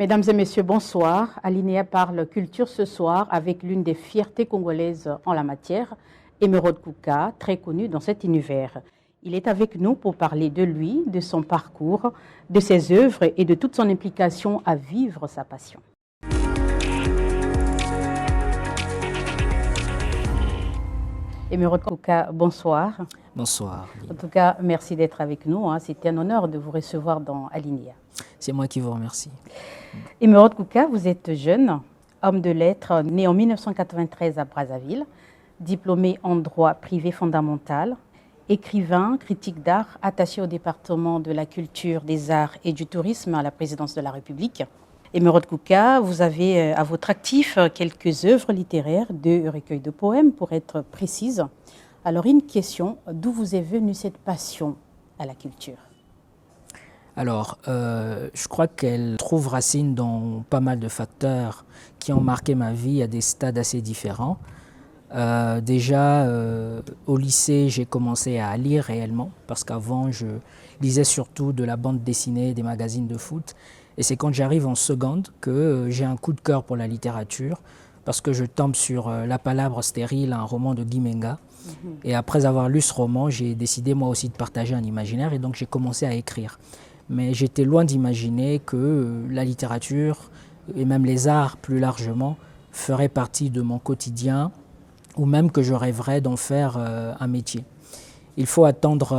Mesdames et messieurs, bonsoir. Alinéa parle culture ce soir avec l'une des fiertés congolaises en la matière, Emeraude Kouka, très connu dans cet univers. Il est avec nous pour parler de lui, de son parcours, de ses œuvres et de toute son implication à vivre sa passion. Emeraude Kouka, bonsoir. Bonsoir. En tout cas, merci d'être avec nous. C'était un honneur de vous recevoir dans Alinéa. C'est moi qui vous remercie. Emeraude Kouka, vous êtes jeune, homme de lettres, né en 1993 à Brazzaville, diplômé en droit privé fondamental, écrivain, critique d'art, attaché au département de la culture, des arts et du tourisme à la présidence de la République. Emeraude Kouka, vous avez à votre actif quelques œuvres littéraires, 2 recueils de poèmes pour être précise. Alors une question, d'où vous est venue cette passion à la culture ? Alors, je crois qu'elle trouve racine dans pas mal de facteurs qui ont marqué ma vie à des stades assez différents. Déjà, au lycée, j'ai commencé à lire réellement, parce qu'avant, je lisais surtout de la bande dessinée, des magazines de foot. Et c'est quand j'arrive en seconde que j'ai un coup de cœur pour la littérature, parce que je tombe sur La Palabre stérile, un roman de Guy Menga. Et après avoir lu ce roman, j'ai décidé moi aussi de partager un imaginaire, et donc j'ai commencé à écrire. Mais j'étais loin d'imaginer que la littérature, et même les arts plus largement, feraient partie de mon quotidien, ou même que je rêverais d'en faire un métier. Il faut attendre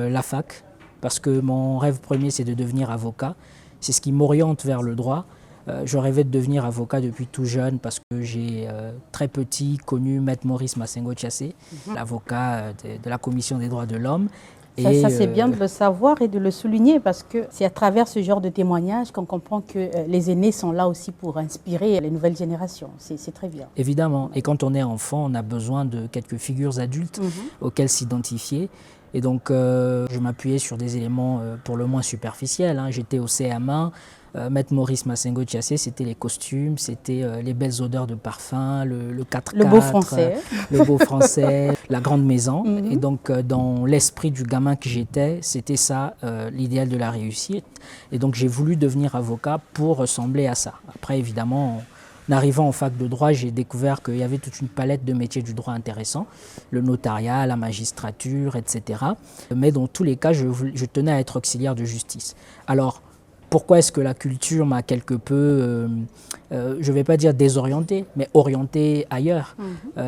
la fac, parce que mon rêve premier, c'est de devenir avocat. C'est ce qui m'oriente vers le droit. Je rêvais de devenir avocat depuis tout jeune, parce que j'ai très petit connu Maître Maurice Massengo-Tchassé, l'avocat de la Commission des droits de l'homme. Ça c'est bien de le savoir et de le souligner, parce que c'est à travers ce genre de témoignages qu'on comprend que les aînés sont là aussi pour inspirer les nouvelles générations. C'est très bien. Évidemment. Et quand on est enfant, on a besoin de quelques figures adultes auxquelles s'identifier. Et donc, je m'appuyais sur des éléments pour le moins superficiels. J'étais au CM1. Maître Maurice Massengo-Tchassé, c'était les costumes, c'était les belles odeurs de parfum, le 4x4, le beau français, le beau français, la grande maison. Et donc, dans l'esprit du gamin que j'étais, c'était ça, l'idéal de la réussite. Et donc, j'ai voulu devenir avocat pour ressembler à ça. Après, évidemment, en arrivant en fac de droit, j'ai découvert qu'il y avait toute une palette de métiers du droit intéressants, le notariat, la magistrature, etc. Mais dans tous les cas, je tenais à être auxiliaire de justice. Alors, pourquoi est-ce que la culture m'a quelque peu, je ne vais pas dire désorienté, mais orienté ailleurs?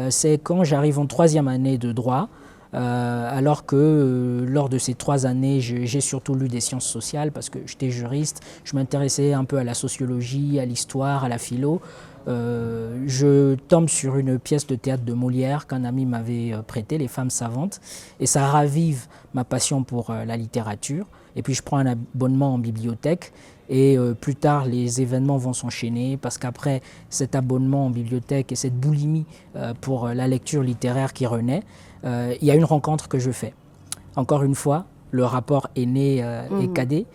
C'est quand j'arrive en 3e année de droit, alors que lors de ces 3 années, j'ai surtout lu des sciences sociales parce que j'étais juriste, je m'intéressais un peu à la sociologie, à l'histoire, à la philo. Je tombe sur une pièce de théâtre de Molière qu'un ami m'avait prêtée, Les Femmes savantes, et ça ravive ma passion pour la littérature. Et puis je prends un abonnement en bibliothèque et plus tard les événements vont s'enchaîner parce qu'après cet abonnement en bibliothèque et cette boulimie pour la lecture littéraire qui renaît, il y a une rencontre que je fais. Encore une fois, le rapport aîné et cadet.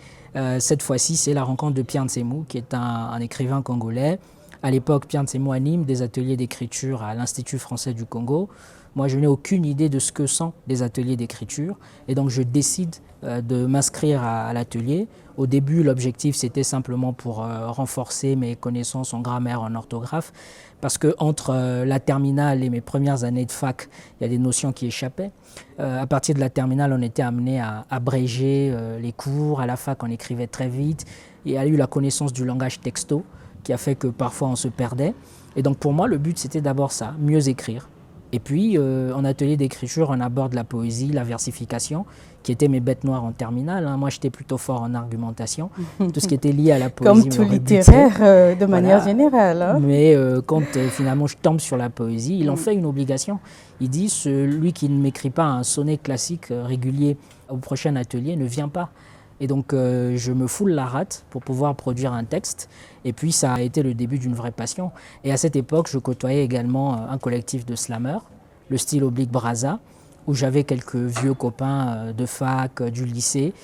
Cette fois-ci, c'est la rencontre de Pierre Ntsemou, qui est un écrivain congolais. À l'époque, Pierre Ntsemou anime des ateliers d'écriture à l'Institut français du Congo. Moi, je n'ai aucune idée de ce que sont des ateliers d'écriture. Et donc, je décide de m'inscrire à l'atelier. Au début, l'objectif, c'était simplement pour renforcer mes connaissances en grammaire, en orthographe. Parce qu'entre la terminale et mes premières années de fac, il y a des notions qui échappaient. À partir de la terminale, on était amené à abréger les cours. À la fac, on écrivait très vite. Il y a eu la connaissance du langage texto qui a fait que parfois on se perdait. Et donc, pour moi, le but, c'était d'abord ça, mieux écrire. Et puis, en atelier d'écriture, on aborde la poésie, la versification, qui étaient mes bêtes noires en terminale. Moi, j'étais plutôt fort en argumentation. Tout ce qui était lié à la poésie. Comme tout littéraire, de manière générale. Mais quand finalement je tombe sur la poésie, il en fait une obligation. Il dit, celui qui ne m'écrit pas un sonnet classique régulier au prochain atelier ne vient pas. Et donc, je me foule la rate pour pouvoir produire un texte. Et puis, ça a été le début d'une vraie passion. Et à cette époque, je côtoyais également un collectif de slammeurs, le style oblique Brazza, où j'avais quelques vieux copains de fac, du lycée.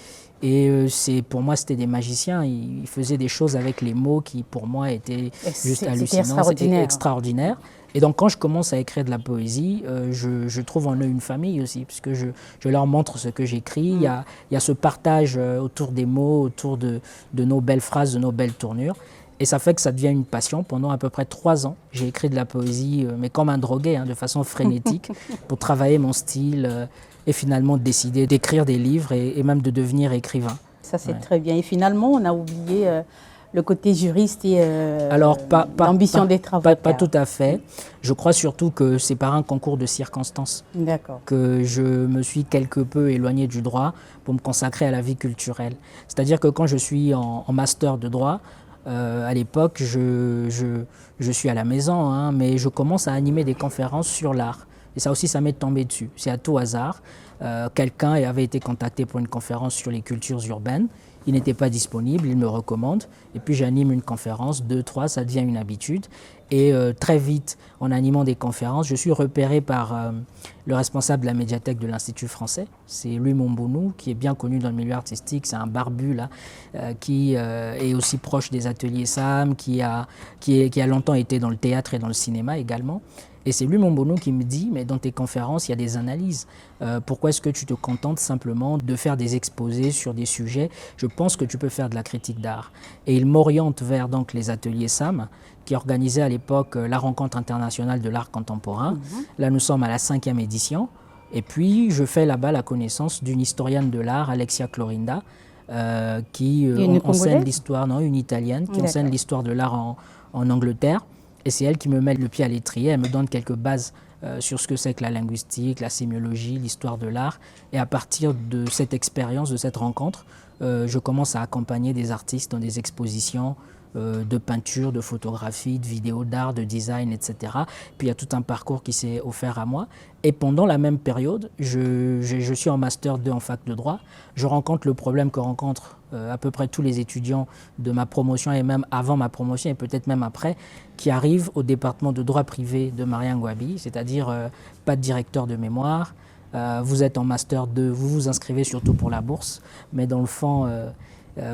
Et pour moi, c'était des magiciens. Ils faisaient des choses avec les mots qui, pour moi, étaient juste hallucinants. C'était extraordinaire. Et donc, quand je commence à écrire de la poésie, je trouve en eux une famille aussi, puisque je leur montre ce que j'écris. Il y a ce partage autour des mots, autour de nos belles phrases, de nos belles tournures. Et ça fait que ça devient une passion. Pendant à peu près 3 ans, j'ai écrit de la poésie, mais comme un drogué, de façon frénétique, pour travailler mon style et finalement décider d'écrire des livres et même de devenir écrivain. Ça, c'est très bien. Et finalement, on a oublié le côté juriste et l'ambition d'être avocat. Pas tout à fait. Je crois surtout que c'est par un concours de circonstances que je me suis quelque peu éloigné du droit pour me consacrer à la vie culturelle. C'est-à-dire que quand je suis en master de droit, à l'époque, je suis à la maison, mais je commence à animer des conférences sur l'art. Et ça aussi, ça m'est tombé dessus. C'est à tout hasard. Quelqu'un avait été contacté pour une conférence sur les cultures urbaines. Il n'était pas disponible, il me recommande. Et puis j'anime une conférence, 2, 3, ça devient une habitude. Et très vite, en animant des conférences, je suis repéré par le responsable de la médiathèque de l'Institut français. C'est Louis Mombounou, qui est bien connu dans le milieu artistique. C'est un barbu là, qui est aussi proche des ateliers SAM, qui a longtemps été dans le théâtre et dans le cinéma également. Et c'est lui, Mombounou, qui me dit, mais dans tes conférences, il y a des analyses. Pourquoi est-ce que tu te contentes simplement de faire des exposés sur des sujets? Je pense que tu peux faire de la critique d'art. Et il m'oriente vers donc les ateliers SAM, qui organisaient à l'époque la rencontre internationale de l'art contemporain. Là, nous sommes à la 5e édition. Et puis, je fais là-bas la connaissance d'une historienne de l'art, Alexia Clorinda, qui enseigne l'histoire, non, une italienne, qui enseigne l'histoire de l'art en Angleterre. Et c'est elle qui me met le pied à l'étrier, elle me donne quelques bases sur ce que c'est que la linguistique, la sémiologie, l'histoire de l'art. Et à partir de cette expérience, de cette rencontre, je commence à accompagner des artistes dans des expositions de peinture, de photographie, de vidéo d'art, de design, etc. Puis il y a tout un parcours qui s'est offert à moi. Et pendant la même période, je suis en Master 2 en fac de droit. Je rencontre le problème que rencontrent à peu près tous les étudiants de ma promotion et même avant ma promotion et peut-être même après, qui arrivent au département de droit privé de Marianne Gouabi, c'est-à-dire pas de directeur de mémoire. Vous êtes en Master 2, vous vous inscrivez surtout pour la bourse, mais dans le fond,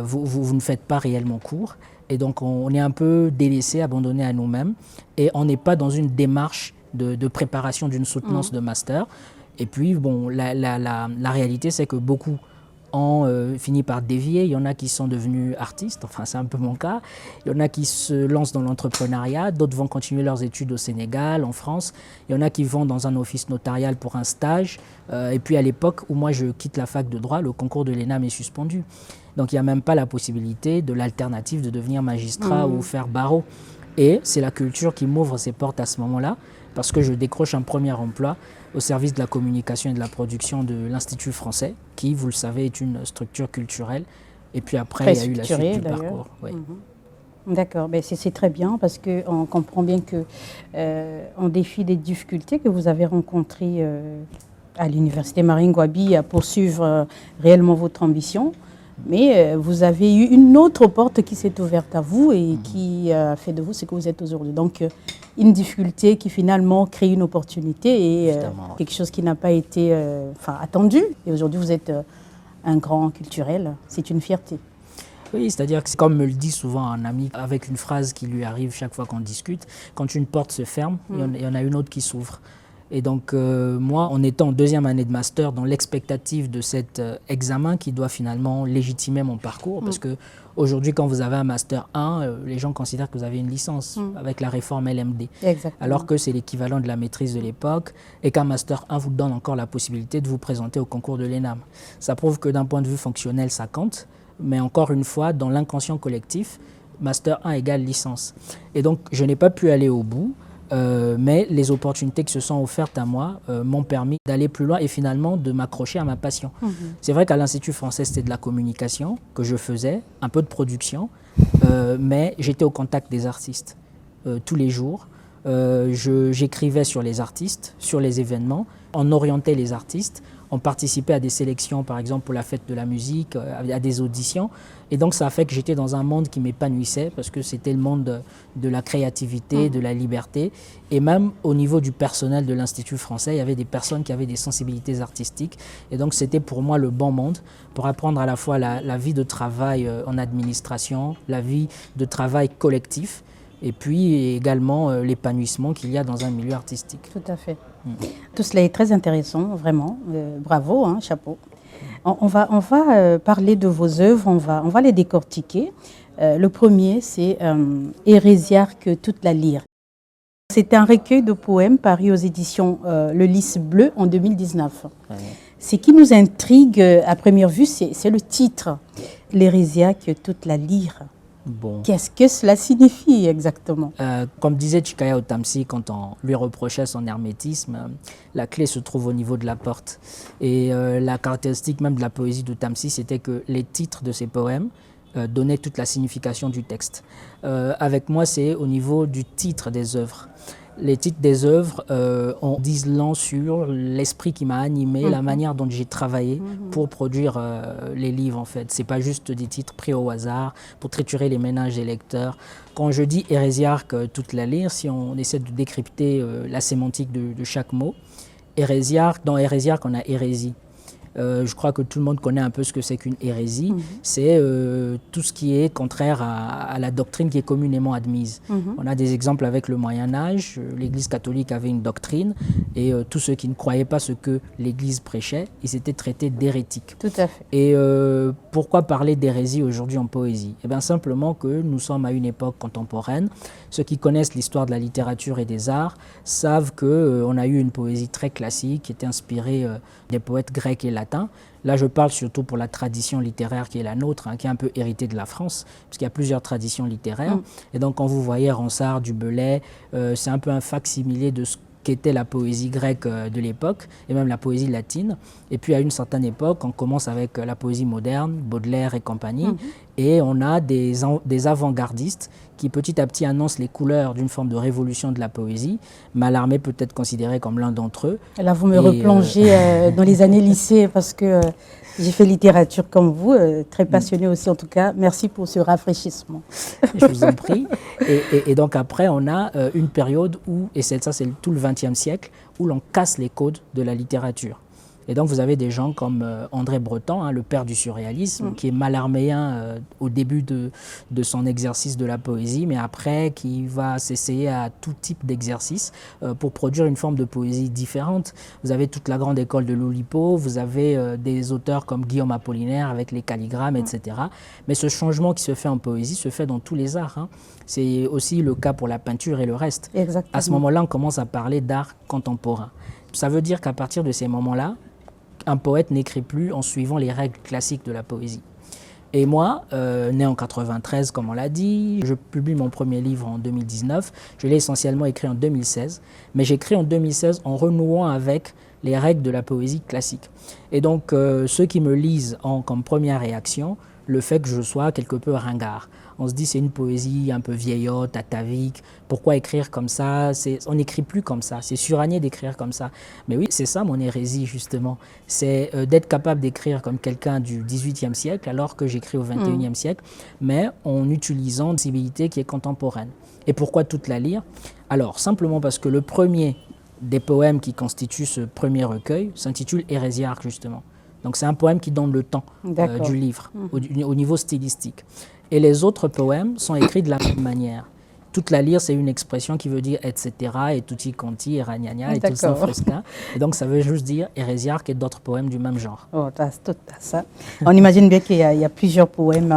vous ne faites pas réellement cours. Et donc, on est un peu délaissé, abandonné à nous-mêmes. Et on n'est pas dans une démarche de préparation d'une soutenance de master. Et puis, bon, la réalité, c'est que beaucoup ont fini par dévier. Il y en a qui sont devenus artistes, enfin c'est un peu mon cas. Il y en a qui se lancent dans l'entrepreneuriat, d'autres vont continuer leurs études au Sénégal, en France. Il y en a qui vont dans un office notarial pour un stage. Et puis à l'époque où moi je quitte la fac de droit, le concours de l'ENAM est suspendu. Donc il n'y a même pas la possibilité de l'alternative de devenir magistrat ou faire barreau. Et c'est la culture qui m'ouvre ses portes à ce moment-là, parce que je décroche un premier emploi au service de la communication et de la production de l'Institut français, qui, vous le savez, est une structure culturelle. Et puis après, il y a eu la suite du parcours. Oui. D'accord, ben c'est très bien parce qu'on comprend bien qu'en défi des difficultés que vous avez rencontrées à l'Université Marianne Gouabi à poursuivre réellement votre ambition, mais vous avez eu une autre porte qui s'est ouverte à vous et qui a fait de vous ce que vous êtes aujourd'hui. Donc, une difficulté qui finalement crée une opportunité et quelque chose qui n'a pas été attendu. Et aujourd'hui, vous êtes un grand culturel. C'est une fierté. Oui, c'est-à-dire que comme me le dit souvent un ami avec une phrase qui lui arrive chaque fois qu'on discute, quand une porte se ferme, il y en a une autre qui s'ouvre. Et donc, moi, en étant en 2e année de master, dans l'expectative de cet examen qui doit finalement légitimer mon parcours, parce qu'aujourd'hui, quand vous avez un master 1, les gens considèrent que vous avez une licence avec la réforme LMD. Exactement. Alors que c'est l'équivalent de la maîtrise de l'époque et qu'un master 1 vous donne encore la possibilité de vous présenter au concours de l'ENAM. Ça prouve que d'un point de vue fonctionnel, ça compte, mais encore une fois, dans l'inconscient collectif, master 1 égale licence. Et donc, je n'ai pas pu aller au bout. Mais les opportunités qui se sont offertes à moi m'ont permis d'aller plus loin et finalement de m'accrocher à ma passion. C'est vrai qu'à l'Institut français, c'était de la communication que je faisais, un peu de production, mais j'étais au contact des artistes tous les jours. J'écrivais sur les artistes, sur les événements, on orientait les artistes, on participait à des sélections, par exemple pour la fête de la musique, à des auditions. Et donc ça a fait que j'étais dans un monde qui m'épanouissait parce que c'était le monde de la créativité, de la liberté. Et même au niveau du personnel de l'Institut français, il y avait des personnes qui avaient des sensibilités artistiques. Et donc c'était pour moi le bon monde pour apprendre à la fois la vie de travail en administration, la vie de travail collectif, et puis également l'épanouissement qu'il y a dans un milieu artistique. Tout à fait. Tout cela est très intéressant, vraiment. Bravo, chapeau. On va parler de vos œuvres, on va les décortiquer. Le premier, c'est Hérésiarque toute la lyre. C'est un recueil de poèmes paru aux éditions Le Lys Bleu en 2019. Ouais. Ce qui nous intrigue à première vue, c'est le titre, L'Hérésiarque toute la lyre. Bon. Qu'est-ce que cela signifie exactement? Comme disait Chikaya Otamsi quand on lui reprochait son hermétisme, la clé se trouve au niveau de la porte. Et la caractéristique même de la poésie d'Otamsi, c'était que les titres de ses poèmes donnaient toute la signification du texte. Avec moi, c'est au niveau du titre des œuvres. Les titres des œuvres en disent long sur l'esprit qui m'a animé, la manière dont j'ai travaillé pour produire les livres en fait. C'est pas juste des titres pris au hasard pour triturer les méninges des lecteurs. Quand je dis hérésiarque toute la lyre, si on essaie de décrypter la sémantique de chaque mot, hérésiarque, dans hérésiarque on a hérésie. Je crois que tout le monde connaît un peu ce que c'est qu'une hérésie. C'est tout ce qui est contraire à la doctrine qui est communément admise. On a des exemples avec le Moyen-Âge. L'Église catholique avait une doctrine et tous ceux qui ne croyaient pas ce que l'Église prêchait, ils étaient traités d'hérétiques. Tout à fait. Et pourquoi parler d'hérésie aujourd'hui en poésie? Eh bien simplement que nous sommes à une époque contemporaine. Ceux qui connaissent l'histoire de la littérature et des arts savent qu'on a eu une poésie très classique qui était inspirée des poètes grecs et latins. Là, je parle surtout pour la tradition littéraire qui est la nôtre, qui est un peu héritée de la France, parce qu'il y a plusieurs traditions littéraires. Et donc, quand vous voyez Ronsard, Du Bellay, c'est un peu un fac-similé de ce qu'était la poésie grecque de l'époque, et même la poésie latine. Et puis, à une certaine époque, on commence avec la poésie moderne, Baudelaire et compagnie, et on a des avant-gardistes qui petit à petit annoncent les couleurs d'une forme de révolution de la poésie. Mallarmé peut être considéré comme l'un d'entre eux. Là, vous me replongez dans les années lycée parce que j'ai fait littérature comme vous, très passionné aussi en tout cas. Merci pour ce rafraîchissement. Je vous en prie. Et donc après, on a une période où, et ça c'est tout le XXe siècle, où l'on casse les codes de la littérature. Et donc vous avez des gens comme André Breton, le père du surréalisme, qui est mallarméen au début de son exercice de la poésie, mais après qui va s'essayer à tout type d'exercice pour produire une forme de poésie différente. Vous avez toute la grande école de l'Oulipo, vous avez des auteurs comme Guillaume Apollinaire avec les calligrammes, etc. Mais ce changement qui se fait en poésie se fait dans tous les arts. C'est aussi le cas pour la peinture et le reste. Exactement. À ce moment-là, on commence à parler d'art contemporain. Ça veut dire qu'à partir de ces moments-là, un poète n'écrit plus en suivant les règles classiques de la poésie. Et moi, né en 93, comme on l'a dit, je publie mon premier livre en 2019. Je l'ai essentiellement écrit en 2016, mais j'écris en 2016 en renouant avec les règles de la poésie classique. Et donc, ceux qui me lisent ont comme première réaction le fait que je sois quelque peu ringard. On se dit c'est une poésie un peu vieillotte, atavique. Pourquoi écrire comme ça? On n'écrit plus comme ça. C'est suranné d'écrire comme ça. Mais oui, c'est ça mon hérésie justement. C'est d'être capable d'écrire comme quelqu'un du XVIIIe siècle alors que j'écris au XXIe siècle, mais en utilisant une sensibilité qui est contemporaine. Et pourquoi toute la lyre? Alors, simplement parce que le premier des poèmes qui constituent ce premier recueil s'intitule Hérésiarque justement. Donc c'est un poème qui donne le temps du livre, au niveau stylistique. Et les autres poèmes sont écrits de la même manière. Toute la lyre, c'est une expression qui veut dire etc. et tutti quanti, et ragnagna, et tout ça fresca. Et donc ça veut juste dire hérésiarque et d'autres poèmes du même genre. Oh, tout ça. On imagine bien qu'il y a plusieurs poèmes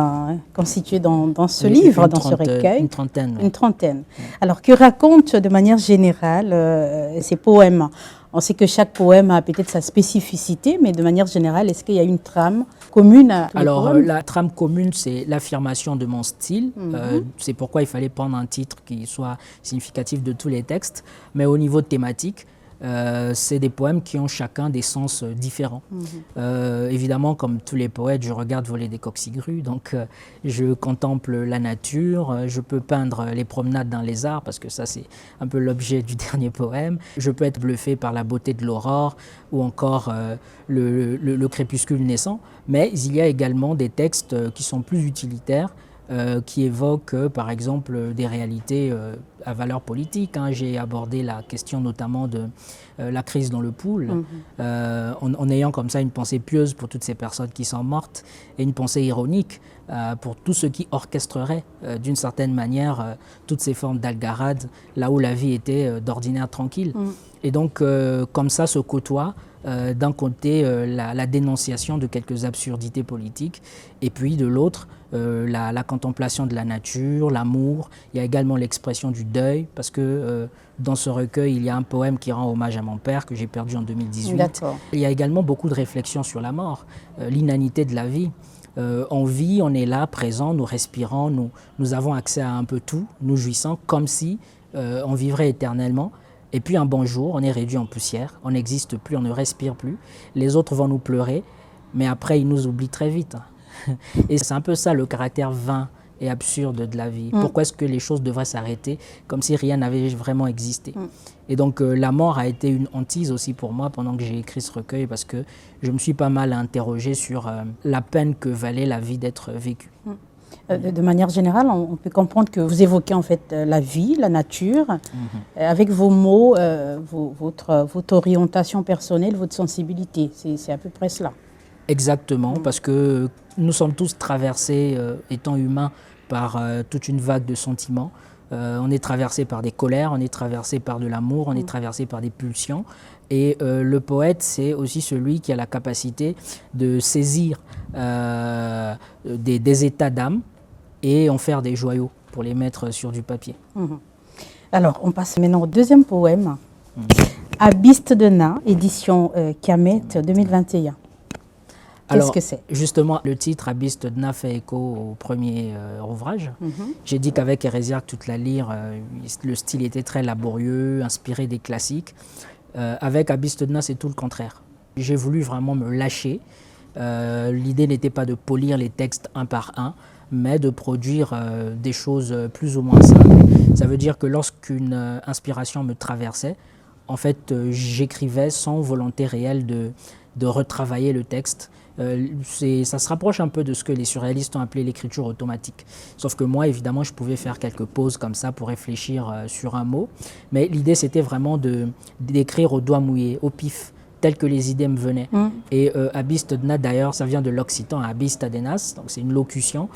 constitués dans ce livre, dans ce recueil. Une trentaine. Une trentaine. Alors que racontent de manière générale ces poèmes? On sait que chaque poème a peut-être sa spécificité, mais de manière générale, est-ce qu'il y a une trame commune à tous les poèmes? La trame commune, c'est l'affirmation de mon style. C'est pourquoi il fallait prendre un titre qui soit significatif de tous les textes. Mais au niveau thématique, c'est des poèmes qui ont chacun des sens différents. Évidemment, comme tous les poètes, je regarde voler des coqs-cigrues, donc je contemple la nature, je peux peindre les promenades dans les arbres, parce que ça c'est un peu l'objet du dernier poème. Je peux être bluffé par la beauté de l'aurore ou encore le crépuscule naissant, mais il y a également des textes qui sont plus utilitaires, qui évoque par exemple des réalités à valeur politique. J'ai abordé la question notamment de la crise dans le pool, en ayant comme ça une pensée pieuse pour toutes ces personnes qui sont mortes et une pensée ironique pour tous ceux qui orchestreraient d'une certaine manière toutes ces formes d'algarade là où la vie était d'ordinaire tranquille. Et donc, comme ça se côtoie d'un côté la dénonciation de quelques absurdités politiques, et puis de l'autre, la contemplation de la nature, l'amour. Il y a également l'expression du deuil, parce que dans ce recueil, il y a un poème qui rend hommage à mon père, que j'ai perdu en 2018. Il y a également beaucoup de réflexions sur la mort, l'inanité de la vie. On vit, on est là, présent, nous respirons, nous avons accès à un peu tout, nous jouissons comme si on vivrait éternellement. Et puis un bon jour, on est réduit en poussière, on n'existe plus, on ne respire plus. Les autres vont nous pleurer, mais après ils nous oublient très vite. Et c'est un peu ça le caractère vain et absurde de la vie. Pourquoi est-ce que les choses devraient s'arrêter comme si rien n'avait vraiment existé? Et donc la mort a été une hantise aussi pour moi pendant que j'ai écrit ce recueil, parce que je me suis pas mal interrogé sur la peine que valait la vie d'être vécue. De manière générale, on peut comprendre que vous évoquez en fait la vie, la nature, avec vos mots, votre orientation personnelle, votre sensibilité. C'est à peu près cela. Exactement, parce que nous sommes tous traversés, étant humains, par toute une vague de sentiments. On est traversé par des colères, on est traversé par de l'amour, on est traversé par des pulsions. Et le poète, c'est aussi celui qui a la capacité de saisir des états d'âme et en faire des joyaux pour les mettre sur du papier. Alors, on passe maintenant au deuxième poème. Abyste de Na, édition Kamet 2021. Qu'est-ce que c'est? Justement, le titre Abyste de Na fait écho au premier ouvrage. J'ai dit qu'avec Hérésiarque, toute la lyre, le style était très laborieux, inspiré des classiques. Avec Abyste de Na, c'est tout le contraire. J'ai voulu vraiment me lâcher. L'idée n'était pas de polir les textes un par un, mais de produire des choses plus ou moins simples. Ça veut dire que lorsqu'une inspiration me traversait, en fait, j'écrivais sans volonté réelle de retravailler le texte. Ça se rapproche un peu de ce que les surréalistes ont appelé l'écriture automatique. Sauf que moi, évidemment, je pouvais faire quelques pauses comme ça pour réfléchir sur un mot. Mais l'idée, c'était vraiment d'écrire au doigt mouillé, au pif, tel que les idées me venaient. Et Abyste de Na, d'ailleurs, ça vient de l'occitan Abyste Adenas, donc c'est une locution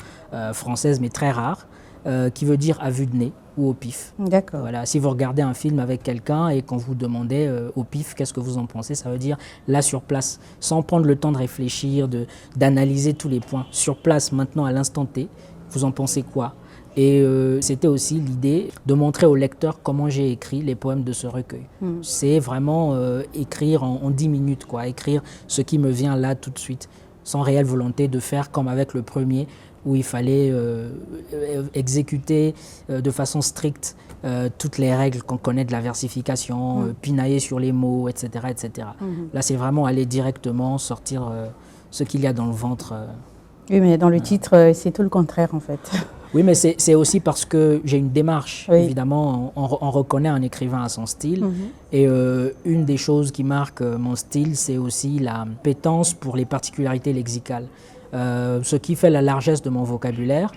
française mais très rare, qui veut dire à vue de nez ou au pif. D'accord. Voilà. Si vous regardez un film avec quelqu'un et qu'on vous demandait au pif qu'est-ce que vous en pensez, ça veut dire là sur place, sans prendre le temps de réfléchir, d'analyser tous les points. Sur place, maintenant, à l'instant T, vous en pensez quoi? Et c'était aussi l'idée de montrer au lecteur comment j'ai écrit les poèmes de ce recueil. C'est vraiment écrire en 10 minutes, quoi, écrire ce qui me vient là tout de suite, sans réelle volonté de faire comme avec le premier, où il fallait exécuter de façon stricte toutes les règles qu'on connaît de la versification, pinailler sur les mots, etc. etc. Là, c'est vraiment aller directement sortir ce qu'il y a dans le ventre. Oui, mais dans le titre, c'est tout le contraire, en fait. Oui, mais c'est aussi parce que j'ai une démarche. Évidemment, on reconnaît un écrivain à son style. Et une des choses qui marque mon style, c'est aussi la pétence pour les particularités lexicales. Ce qui fait la largesse de mon vocabulaire,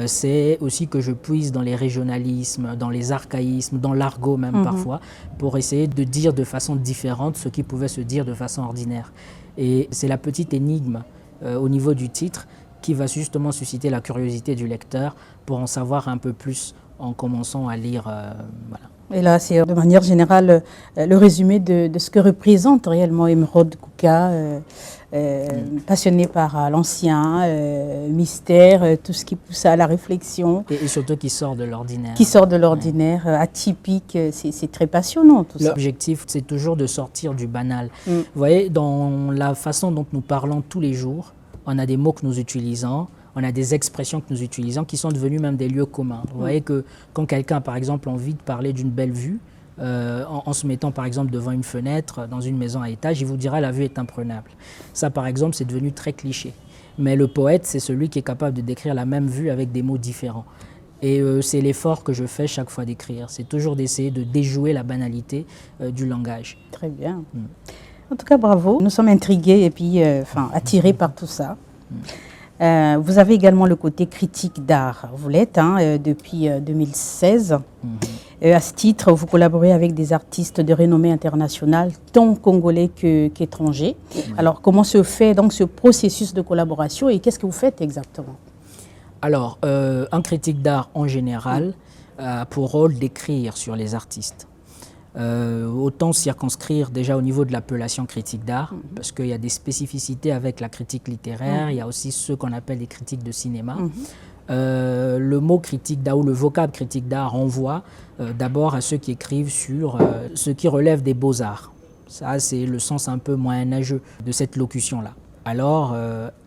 c'est aussi que je puise dans les régionalismes, dans les archaïsmes, dans l'argot même parfois, pour essayer de dire de façon différente ce qui pouvait se dire de façon ordinaire. Et c'est la petite énigme au niveau du titre qui va justement susciter la curiosité du lecteur pour en savoir un peu plus en commençant à lire. Voilà. Et là, c'est de manière générale le résumé de ce que représente réellement Émeraude Kouka, passionné par l'ancien, mystère, tout ce qui pousse à la réflexion. Et surtout qui sort de l'ordinaire. Qui sort de l'ordinaire, atypique, c'est très passionnant tout ça. L'objectif, c'est toujours de sortir du banal. Vous voyez, dans la façon dont nous parlons tous les jours, on a des mots que nous utilisons, on a des expressions que nous utilisons qui sont devenues même des lieux communs. Vous voyez que quand quelqu'un a par exemple envie de parler d'une belle vue, en se mettant par exemple devant une fenêtre dans une maison à étage, il vous dira la vue est imprenable. Ça par exemple c'est devenu très cliché. Mais le poète c'est celui qui est capable de décrire la même vue avec des mots différents. Et c'est l'effort que je fais chaque fois d'écrire. C'est toujours d'essayer de déjouer la banalité du langage. Très bien. En tout cas, bravo. Nous sommes intrigués et puis attirés par tout ça. Vous avez également le côté critique d'art. Vous l'êtes depuis 2016. À ce titre, vous collaborez avec des artistes de renommée internationale, tant congolais qu'étrangers. Alors, comment se fait donc ce processus de collaboration et qu'est-ce que vous faites exactement? Alors, un critique d'art en général a pour rôle d'écrire sur les artistes. Autant circonscrire déjà au niveau de l'appellation critique d'art, parce qu'il y a des spécificités avec la critique littéraire, il y a aussi ceux qu'on appelle des critiques de cinéma. Le mot critique d'art ou le vocable critique d'art renvoie d'abord à ceux qui écrivent sur ce qui relève des beaux-arts. Ça, c'est le sens un peu moyenâgeux de cette locution-là. Alors,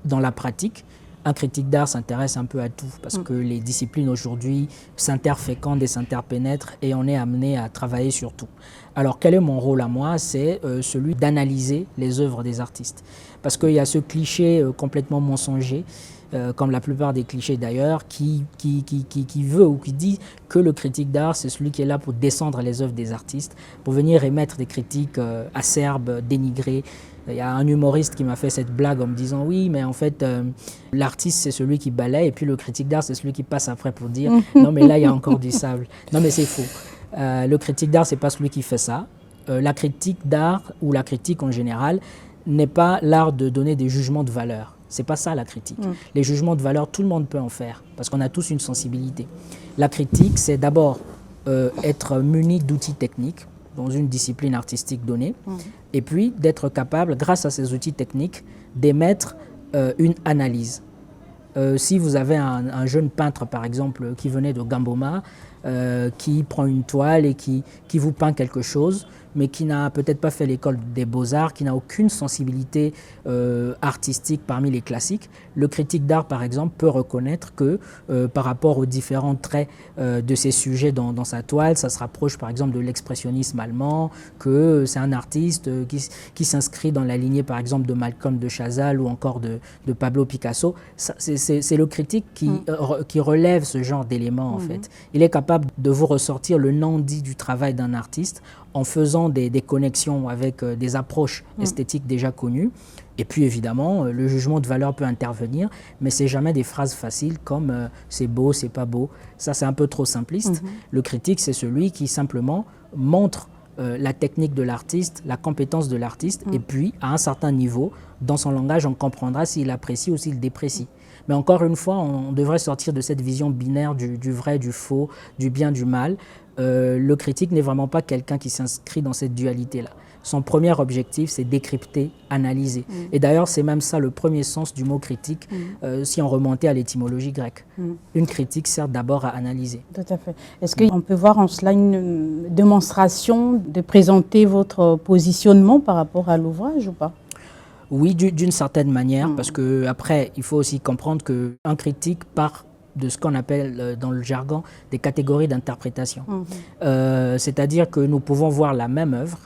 dans la pratique, un critique d'art s'intéresse un peu à tout parce que les disciplines aujourd'hui s'interfécondent et s'interpénètrent et on est amené à travailler sur tout. Alors, quel est mon rôle à moi? C'est celui d'analyser les œuvres des artistes. Parce qu'il y a ce cliché complètement mensonger, comme la plupart des clichés d'ailleurs, qui veut ou qui dit que le critique d'art, c'est celui qui est là pour descendre les œuvres des artistes, pour venir émettre des critiques acerbes, dénigrées. Il y a un humoriste qui m'a fait cette blague en me disant oui, mais en fait, l'artiste, c'est celui qui balaie et puis le critique d'art, c'est celui qui passe après pour dire non, mais là, il y a encore du sable. Non, mais c'est faux. Le critique d'art, c'est pas celui qui fait ça. La critique d'art ou la critique en général n'est pas l'art de donner des jugements de valeur. C'est pas ça la critique. Les jugements de valeur, tout le monde peut en faire parce qu'on a tous une sensibilité. La critique, c'est d'abord être muni d'outils techniques dans une discipline artistique donnée et puis d'être capable, grâce à ces outils techniques, d'émettre une analyse. Si vous avez un jeune peintre, par exemple, qui venait de Gamboma, qui prend une toile et qui vous peint quelque chose, mais qui n'a peut-être pas fait l'école des beaux-arts, qui n'a aucune sensibilité artistique parmi les classiques, le critique d'art, par exemple, peut reconnaître que par rapport aux différents traits de ces sujets dans sa toile, ça se rapproche par exemple de l'expressionnisme allemand, que c'est un artiste qui s'inscrit dans la lignée par exemple de Malcolm de Chazal ou encore de Pablo Picasso. C'est le critique qui relève ce genre d'éléments en fait. Il est capable de vous ressortir le non-dit du travail d'un artiste en faisant des connexions avec des approches esthétiques déjà connues. Et puis évidemment, le jugement de valeur peut intervenir, mais c'est jamais des phrases faciles comme c'est beau, c'est pas beau. Ça, c'est un peu trop simpliste. Le critique, c'est celui qui simplement montre la technique de l'artiste, la compétence de l'artiste, et puis à un certain niveau, dans son langage, on comprendra s'il apprécie ou s'il déprécie. Mais encore une fois, on devrait sortir de cette vision binaire du vrai, du faux, du bien, du mal. Le critique n'est vraiment pas quelqu'un qui s'inscrit dans cette dualité-là. Son premier objectif, c'est décrypter, analyser. Et d'ailleurs, c'est même ça le premier sens du mot critique, si on remontait à l'étymologie grecque. Une critique sert d'abord à analyser. Tout à fait. Est-ce qu'on peut voir en cela une démonstration de présenter votre positionnement par rapport à l'ouvrage ou pas? Oui, d'une certaine manière, parce qu'après, il faut aussi comprendre qu'un critique part de ce qu'on appelle dans le jargon des catégories d'interprétation. C'est-à-dire que nous pouvons voir la même œuvre,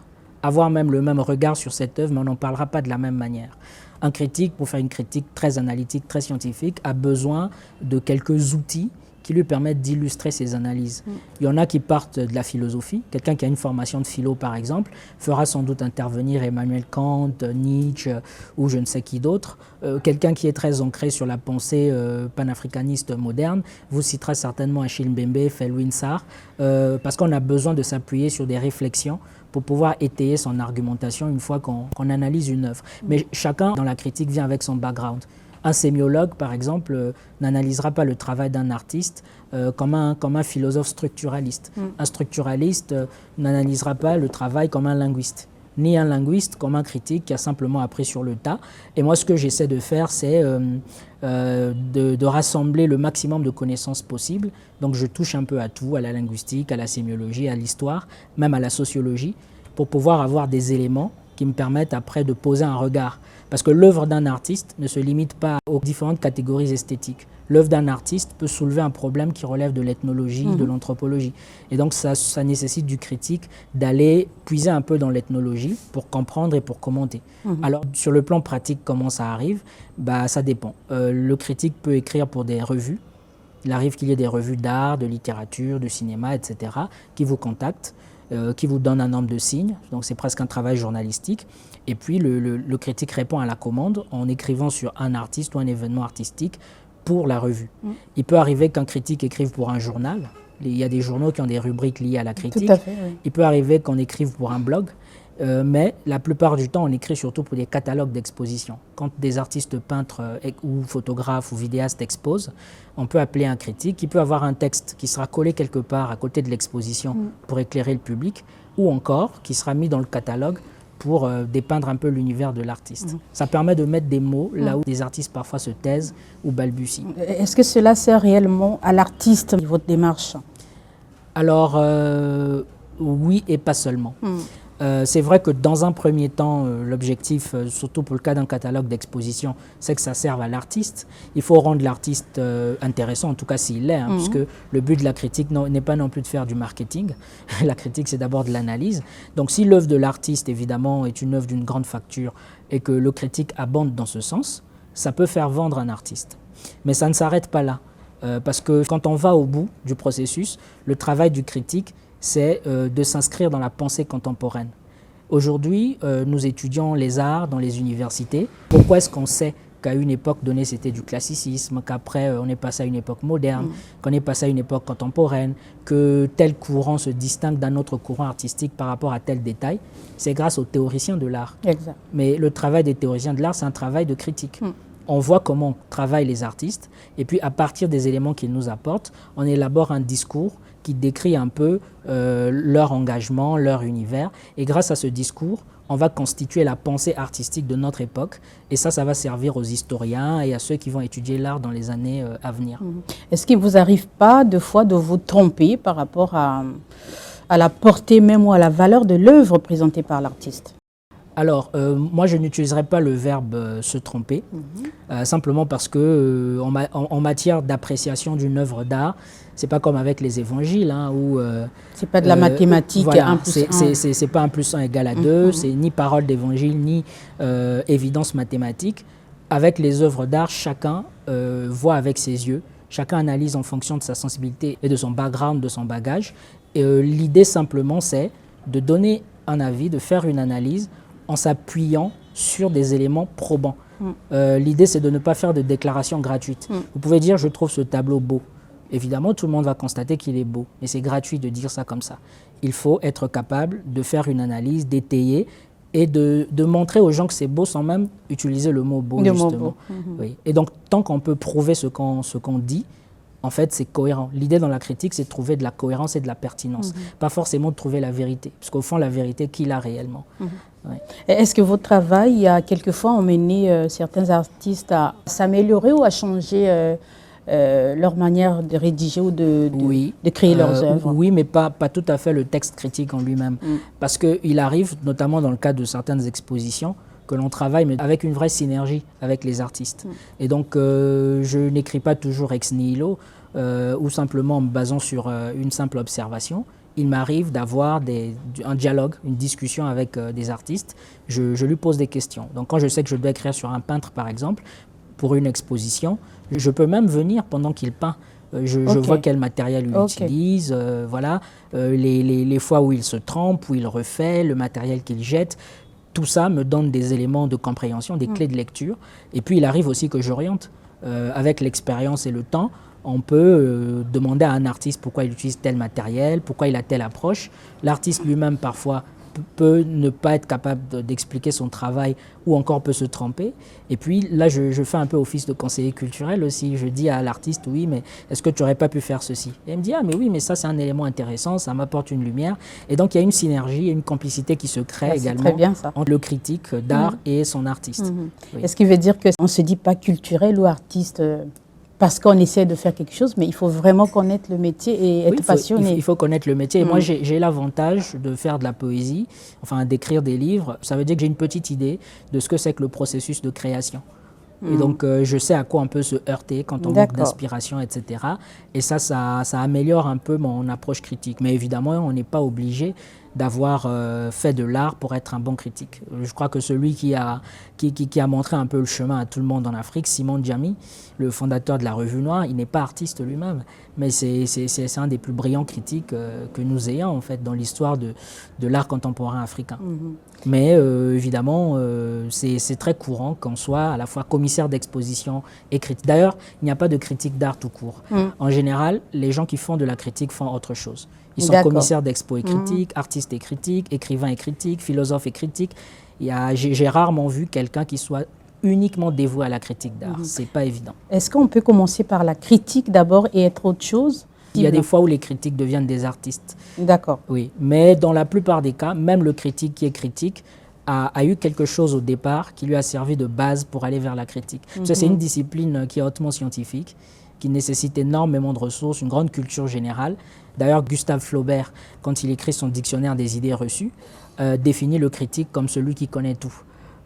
avoir même le même regard sur cette œuvre, mais on n'en parlera pas de la même manière. Un critique, pour faire une critique très analytique, très scientifique, a besoin de quelques outils qui lui permettent d'illustrer ses analyses. Il y en a qui partent de la philosophie. Quelqu'un qui a une formation de philo, par exemple, fera sans doute intervenir Emmanuel Kant, Nietzsche ou je ne sais qui d'autre. Quelqu'un qui est très ancré sur la pensée panafricaniste moderne vous citera certainement Achille Mbembe, Felwine Sarr, parce qu'on a besoin de s'appuyer sur des réflexions pour pouvoir étayer son argumentation une fois qu'on analyse une œuvre. Mais chacun, dans la critique, vient avec son background. Un sémiologue, par exemple, n'analysera pas le travail d'un artiste comme un philosophe structuraliste. Un structuraliste n'analysera pas le travail comme un linguiste, ni un linguiste comme un critique qui a simplement appris sur le tas. Et moi, ce que j'essaie de faire, c'est de rassembler le maximum de connaissances possibles. Donc, je touche un peu à tout, à la linguistique, à la sémiologie, à l'histoire, même à la sociologie, pour pouvoir avoir des éléments qui me permettent après de poser un regard. Parce que l'œuvre d'un artiste ne se limite pas aux différentes catégories esthétiques. L'œuvre d'un artiste peut soulever un problème qui relève de l'ethnologie, de l'anthropologie. Et donc ça nécessite du critique d'aller puiser un peu dans l'ethnologie pour comprendre et pour commenter. Alors sur le plan pratique, comment ça arrive? Ça dépend. Le critique peut écrire pour des revues. Il arrive qu'il y ait des revues d'art, de littérature, de cinéma, etc. qui vous contactent. Qui vous donne un nombre de signes, donc c'est presque un travail journalistique. Et puis le critique répond à la commande en écrivant sur un artiste ou un événement artistique pour la revue. Il peut arriver qu'un critique écrive pour un journal. Il y a des journaux qui ont des rubriques liées à la critique. Tout à fait, oui. Il peut arriver qu'on écrive pour un blog. Mais la plupart du temps, on écrit surtout pour des catalogues d'exposition. Quand des artistes peintres ou photographes ou vidéastes exposent, on peut appeler un critique qui peut avoir un texte qui sera collé quelque part à côté de l'exposition pour éclairer le public, ou encore qui sera mis dans le catalogue pour dépeindre un peu l'univers de l'artiste. Ça permet de mettre des mots là où des artistes parfois se taisent ou balbutient. Est-ce que cela sert réellement à l'artiste, votre démarche? Alors, oui et pas seulement. C'est vrai que dans un premier temps, l'objectif, surtout pour le cas d'un catalogue d'exposition, c'est que ça serve à l'artiste. Il faut rendre l'artiste intéressant, en tout cas s'il l'est, puisque le but de la critique n'est pas non plus de faire du marketing. La critique, c'est d'abord de l'analyse. Donc si l'œuvre de l'artiste, évidemment, est une œuvre d'une grande facture et que le critique abonde dans ce sens, ça peut faire vendre un artiste. Mais ça ne s'arrête pas là, parce que quand on va au bout du processus, le travail du critique, c'est de s'inscrire dans la pensée contemporaine. Aujourd'hui, nous étudions les arts dans les universités. Pourquoi est-ce qu'on sait qu'à une époque donnée, c'était du classicisme, qu'après, on est passé à une époque moderne, qu'on est passé à une époque contemporaine, que tel courant se distingue d'un autre courant artistique par rapport à tel détail? C'est grâce aux théoriciens de l'art. Exact. Mais le travail des théoriciens de l'art, c'est un travail de critique. On voit comment travaillent les artistes, et puis à partir des éléments qu'ils nous apportent, on élabore un discours qui décrit un peu leur engagement, leur univers. Et grâce à ce discours, on va constituer la pensée artistique de notre époque. Et ça va servir aux historiens et à ceux qui vont étudier l'art dans les années à venir. Est-ce qu'il ne vous arrive pas de fois de vous tromper par rapport à la portée même ou à la valeur de l'œuvre présentée par l'artiste? Alors, moi, je n'utiliserai pas le verbe se tromper, simplement parce que en matière d'appréciation d'une œuvre d'art, c'est pas comme avec les évangiles, où... c'est pas de la mathématique, voilà, 1 plus 1. C'est pas 1 plus 1 égale à 2, c'est ni parole d'évangile, ni évidence mathématique. Avec les œuvres d'art, chacun voit avec ses yeux, chacun analyse en fonction de sa sensibilité et de son background, de son bagage. Et l'idée simplement, c'est de donner un avis, de faire une analyse en s'appuyant sur des éléments probants. L'idée, c'est de ne pas faire de déclarations gratuites. Vous pouvez dire « je trouve ce tableau beau ». Évidemment, tout le monde va constater qu'il est beau, mais c'est gratuit de dire ça comme ça. Il faut être capable de faire une analyse, d'étayer et de montrer aux gens que c'est beau sans même utiliser le mot beau, justement. Oui. Et donc, tant qu'on peut prouver ce qu'on dit, en fait, c'est cohérent. L'idée dans la critique, c'est de trouver de la cohérence et de la pertinence. Pas forcément de trouver la vérité, parce qu'au fond, la vérité, qui l'a réellement? Ouais. Est-ce que votre travail a quelquefois emmené certains artistes à s'améliorer ou à changer leur manière de rédiger ou de créer leurs œuvres? Oui, mais pas tout à fait le texte critique en lui-même. Parce qu'il arrive, notamment dans le cadre de certaines expositions, que l'on travaille mais avec une vraie synergie avec les artistes. Et donc, je n'écris pas toujours ex nihilo ou simplement en me basant sur une simple observation. Il m'arrive d'avoir un dialogue, une discussion avec des artistes. Je lui pose des questions. Donc, quand je sais que je dois écrire sur un peintre, par exemple, pour une exposition, je peux même venir pendant qu'il peint. Je vois quel matériel il utilise, voilà, les fois où il se trempe, où il refait, le matériel qu'il jette. Tout ça me donne des éléments de compréhension, des clés de lecture. Et puis, il arrive aussi que j'oriente. Avec l'expérience et le temps, on peut demander à un artiste pourquoi il utilise tel matériel, pourquoi il a telle approche. L'artiste lui-même, parfois, peut ne pas être capable d'expliquer son travail ou encore peut se tromper. Et puis là, je fais un peu office de conseiller culturel aussi. Je dis à l'artiste, oui, mais est-ce que tu n'aurais pas pu faire ceci? Et il me dit, ah mais oui, mais ça c'est un élément intéressant, ça m'apporte une lumière. Et donc il y a une synergie, une complicité qui se crée également entre le critique d'art et son artiste. Oui. Est-ce qui veut dire qu'on ne se dit pas culturel ou artiste parce qu'on essaie de faire quelque chose, mais il faut vraiment connaître le métier et être passionné. Il faut connaître le métier. Et moi, j'ai l'avantage de faire de la poésie, enfin d'écrire des livres. Ça veut dire que j'ai une petite idée de ce que c'est que le processus de création. Et donc, je sais à quoi on peut se heurter quand on manque d'inspiration, etc. Et ça améliore un peu mon approche critique. Mais évidemment, on n'est pas obligé d'avoir fait de l'art pour être un bon critique. Je crois que celui qui a montré un peu le chemin à tout le monde en Afrique, Simon Djamil, le fondateur de la Revue Noire, il n'est pas artiste lui-même, mais c'est un des plus brillants critiques que nous ayons en fait dans l'histoire de l'art contemporain africain. Mais évidemment, c'est très courant qu'on soit à la fois commissaire d'exposition et critique. D'ailleurs, il n'y a pas de critique d'art tout court. En général, les gens qui font de la critique font autre chose. Ils sont commissaires d'expo et critiques, artistes artiste est critique, écrivain est critique, philosophe est critique. J'ai rarement vu quelqu'un qui soit uniquement dévoué à la critique d'art. C'est pas évident. Est-ce qu'on peut commencer par la critique d'abord et être autre chose? Il y a des fois où les critiques deviennent des artistes. D'accord. Oui, mais dans la plupart des cas, même le critique qui est critique a eu quelque chose au départ qui lui a servi de base pour aller vers la critique. C'est une discipline qui est hautement scientifique, qui nécessite énormément de ressources, une grande culture générale. D'ailleurs, Gustave Flaubert, quand il écrit son dictionnaire des idées reçues, définit le critique comme celui qui connaît tout.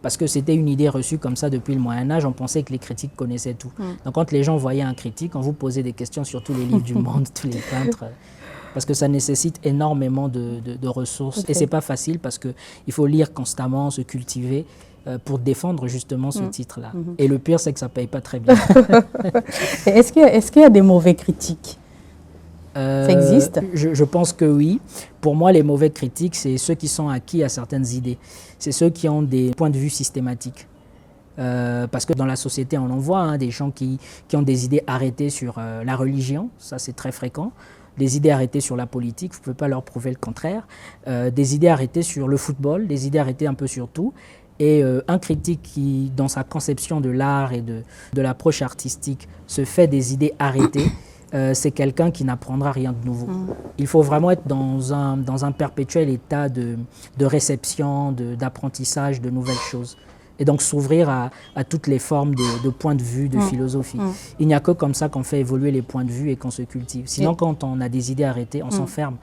Parce que c'était une idée reçue comme ça depuis le Moyen-Âge, on pensait que les critiques connaissaient tout. Donc quand les gens voyaient un critique, on vous posait des questions sur tous les livres du monde, tous les peintres, parce que ça nécessite énormément de ressources. Et c'est pas facile parce qu'il faut lire constamment, se cultiver pour défendre justement ce titre-là. Et le pire, c'est que ça paye pas très bien. Est-ce qu'il y a des mauvais critiques? Ça existe? Je pense que oui. Pour moi, les mauvais critiques, c'est ceux qui sont acquis à certaines idées. C'est ceux qui ont des points de vue systématiques. Parce que dans la société, on en voit des gens qui ont des idées arrêtées sur la religion, ça c'est très fréquent. Des idées arrêtées sur la politique, vous ne pouvez pas leur prouver le contraire. Des idées arrêtées sur le football, des idées arrêtées un peu sur tout. Et un critique qui, dans sa conception de l'art et de l'approche artistique, se fait des idées arrêtées, c'est quelqu'un qui n'apprendra rien de nouveau. Il faut vraiment être dans un perpétuel état de réception, d'apprentissage de nouvelles choses. Et donc s'ouvrir à toutes les formes de points de vue, de philosophie. Il n'y a que comme ça qu'on fait évoluer les points de vue et qu'on se cultive. Sinon, quand on a des idées arrêtées, on s'enferme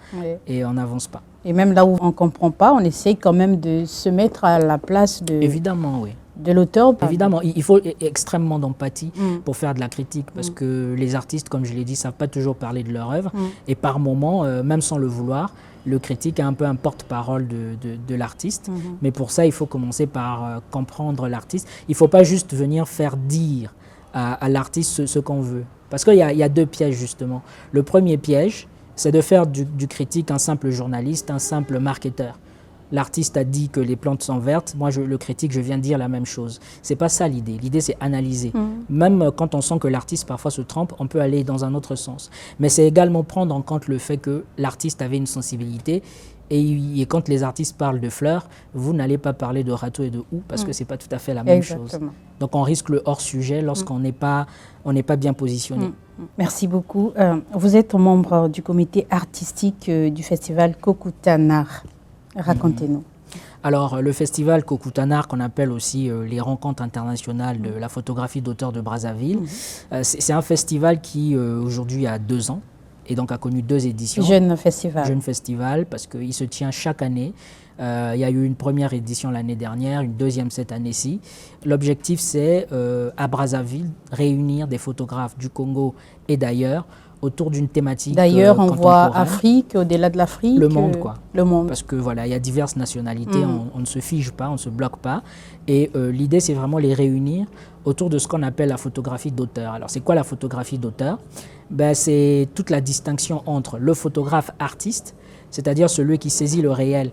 et on n'avance pas. Et même là où on ne comprend pas, on essaye quand même de se mettre à la place de... Évidemment, oui. De l'auteur. Évidemment, il faut extrêmement d'empathie pour faire de la critique parce que les artistes, comme je l'ai dit, ne savent pas toujours parler de leur œuvre et par moments, même sans le vouloir, le critique est un peu un porte-parole de l'artiste. Mais pour ça, il faut commencer par comprendre l'artiste. Il ne faut pas juste venir faire dire à l'artiste ce qu'on veut. Parce qu'il y a deux pièges justement. Le premier piège, c'est de faire du critique un simple journaliste, un simple marketeur. L'artiste a dit que les plantes sont vertes, moi le critique je viens de dire la même chose. C'est pas ça l'idée, l'idée c'est analyser. Même quand on sent que l'artiste parfois se trompe, on peut aller dans un autre sens. Mais c'est également prendre en compte le fait que l'artiste avait une sensibilité et quand les artistes parlent de fleurs, vous n'allez pas parler de râteau et de houx parce que c'est pas tout à fait la même chose. Donc on risque le hors-sujet lorsqu'on n'est pas bien positionné. Merci beaucoup. Vous êtes membre du comité artistique du festival Kokoutanar. Racontez-nous. Alors, le festival Kokoutanar, qu'on appelle aussi les rencontres internationales de la photographie d'auteur de Brazzaville, c'est un festival qui, aujourd'hui, a 2 ans et donc a connu 2 éditions. Jeune festival. Jeune festival, parce qu'il se tient chaque année. Il y a eu une première édition l'année dernière, une deuxième cette année-ci. L'objectif, c'est, à Brazzaville, réunir des photographes du Congo et d'ailleurs, autour d'une thématique D'ailleurs, on voit Afrique, au-delà de l'Afrique. Le monde, quoi. Le monde. Parce que voilà, il y a diverses nationalités, on ne se fige pas, on ne se bloque pas. Et l'idée, c'est vraiment les réunir autour de ce qu'on appelle la photographie d'auteur. Alors, c'est quoi la photographie d'auteur? C'est toute la distinction entre le photographe artiste, c'est-à-dire celui qui saisit le réel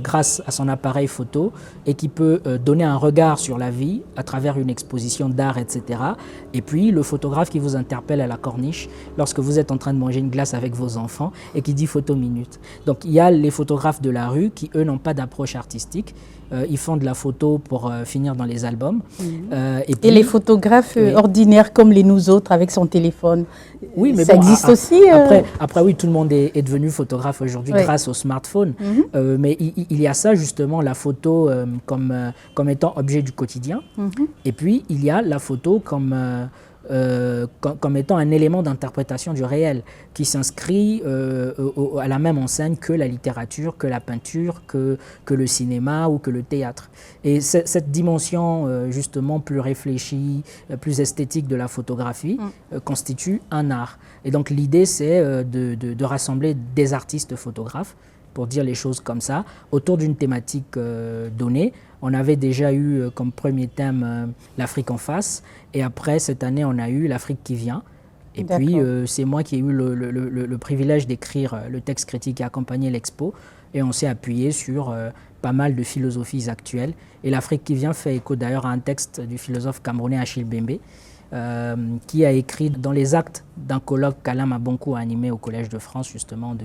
grâce à son appareil photo et qui peut donner un regard sur la vie à travers une exposition d'art, etc. Et puis le photographe qui vous interpelle à la corniche lorsque vous êtes en train de manger une glace avec vos enfants et qui dit photo minute. Donc il y a les photographes de la rue qui, eux, n'ont pas d'approche artistique. Ils font de la photo pour finir dans les albums. Et les photographes ordinaires comme nous autres avec son téléphone, oui, mais ça existe aussi Après, oui, tout le monde est devenu photographe aujourd'hui grâce au smartphone. Mais il y a ça, justement, la photo comme étant objet du quotidien. Et puis, il y a la photo comme étant un élément d'interprétation du réel qui s'inscrit à la même enseigne que la littérature, que la peinture, que le cinéma ou que le théâtre. Et cette dimension justement plus réfléchie, plus esthétique de la photographie constitue un art. Et donc l'idée c'est de rassembler des artistes photographes, pour dire les choses comme ça, autour d'une thématique donnée. On avait déjà eu comme premier thème l'Afrique en face, et après cette année on a eu l'Afrique qui vient. Et puis c'est moi qui ai eu le privilège d'écrire le texte critique qui a accompagné l'expo, et on s'est appuyé sur pas mal de philosophies actuelles. Et l'Afrique qui vient fait écho d'ailleurs à un texte du philosophe camerounais Achille Bembe, qui a écrit dans les actes d'un colloque qu'Alain Mabonkou a animé au Collège de France justement en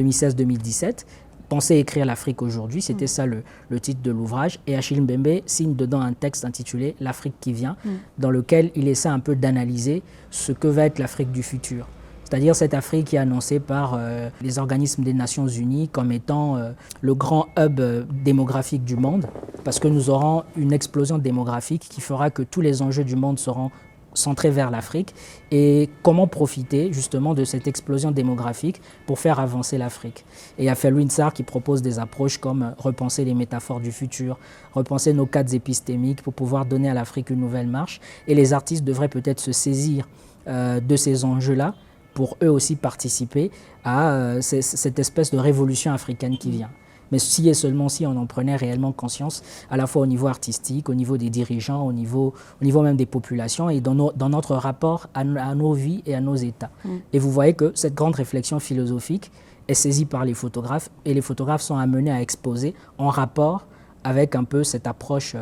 2016-2017. Penser écrire l'Afrique aujourd'hui, c'était ça le titre de l'ouvrage. Et Achille Mbembe signe dedans un texte intitulé « L'Afrique qui vient », dans lequel il essaie un peu d'analyser ce que va être l'Afrique du futur. C'est-à-dire cette Afrique qui est annoncée par les organismes des Nations Unies comme étant le grand hub démographique du monde, parce que nous aurons une explosion démographique qui fera que tous les enjeux du monde seront centrés vers l'Afrique, et comment profiter justement de cette explosion démographique pour faire avancer l'Afrique. Et il y a Felwine Sarr qui propose des approches comme repenser les métaphores du futur, repenser nos cadres épistémiques pour pouvoir donner à l'Afrique une nouvelle marche, et les artistes devraient peut-être se saisir de ces enjeux-là pour eux aussi participer à cette espèce de révolution africaine qui vient. Mais si et seulement si on en prenait réellement conscience, à la fois au niveau artistique, au niveau des dirigeants, au niveau même des populations et dans notre rapport à nos vies et à nos états. Et vous voyez que cette grande réflexion philosophique est saisie par les photographes, et les photographes sont amenés à exposer en rapport avec un peu cette approche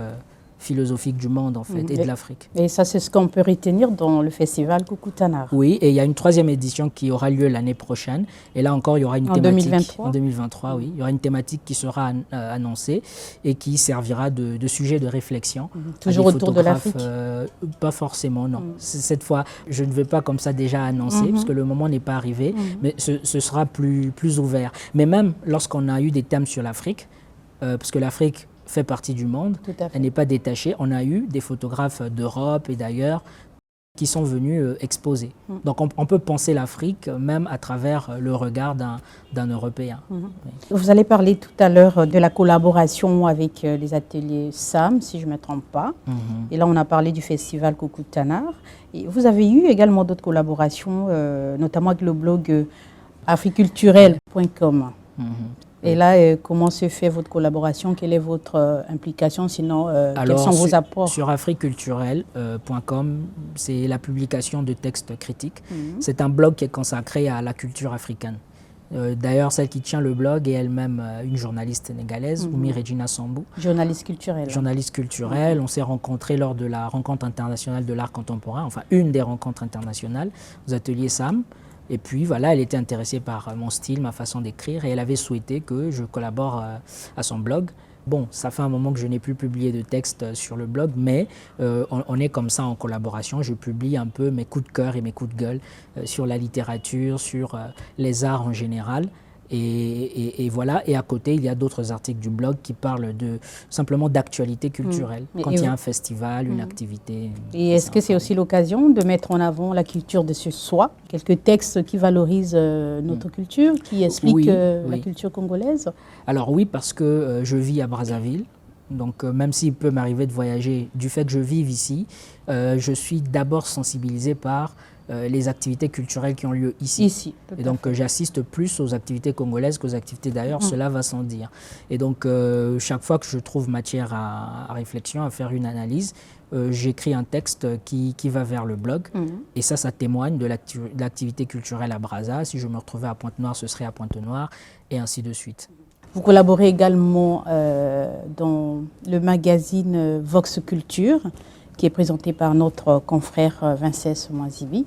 philosophique du monde en fait, et de l'Afrique. Et ça, c'est ce qu'on peut retenir dans le festival Coucou Tanard. Oui, et il y a une 3e édition qui aura lieu l'année prochaine. Et là encore, il y aura une thématique. 2023. En 2023, oui. Il y aura une thématique qui sera annoncée et qui servira de sujet de réflexion. Toujours autour de l'Afrique pas forcément, non. Cette fois, je ne vais pas comme ça déjà annoncer, parce que le moment n'est pas arrivé, mais ce sera plus ouvert. Mais même lorsqu'on a eu des thèmes sur l'Afrique, parce que l'Afrique fait partie du monde, elle n'est pas détachée. On a eu des photographes d'Europe et d'ailleurs qui sont venus exposer. Donc on peut penser l'Afrique même à travers le regard d'un Européen. Oui. Vous allez parler tout à l'heure de la collaboration avec les ateliers SAM, si je ne me trompe pas. Et là, on a parlé du festival Coucou Tanard. Et vous avez eu également d'autres collaborations, notamment avec le blog africulturel.com. Et là, comment se fait votre collaboration? Quelle est votre implication? Sinon, quels sont vos apports? Sur africulturel.com, c'est la publication de textes critiques. C'est un blog qui est consacré à la culture africaine. D'ailleurs, celle qui tient le blog est elle-même une journaliste sénégalaise, Oumi Regina Sambou. Journaliste culturelle. Journaliste culturelle. On s'est rencontrés lors de la rencontre internationale de l'art contemporain, enfin une des rencontres internationales, aux ateliers SAM. Et puis voilà, elle était intéressée par mon style, ma façon d'écrire, et elle avait souhaité que je collabore à son blog. Bon, ça fait un moment que je n'ai plus publié de texte sur le blog, mais on est comme ça en collaboration. Je publie un peu mes coups de cœur et mes coups de gueule sur la littérature, sur les arts en général. Et voilà, et à côté, il y a d'autres articles du blog qui parlent simplement d'actualité culturelle. Quand il y a un festival, une activité. Et est-ce que c'est aussi l'occasion de mettre en avant la culture de ce soi? Quelques textes qui valorisent notre culture, qui expliquent la culture congolaise? Alors oui, parce que je vis à Brazzaville. Donc même s'il peut m'arriver de voyager, du fait que je vive ici, je suis d'abord sensibilisé par les activités culturelles qui ont lieu ici. Et donc j'assiste plus aux activités congolaises qu'aux activités d'ailleurs, cela va sans dire. Et donc chaque fois que je trouve matière à réflexion, à faire une analyse, j'écris un texte qui va vers le blog. Et ça témoigne de l'activité culturelle à Brazza. Si je me retrouvais à Pointe-Noire, ce serait à Pointe-Noire, et ainsi de suite. Vous collaborez également dans le magazine Vox Culture, qui est présenté par notre confrère Vincès Mwazibi.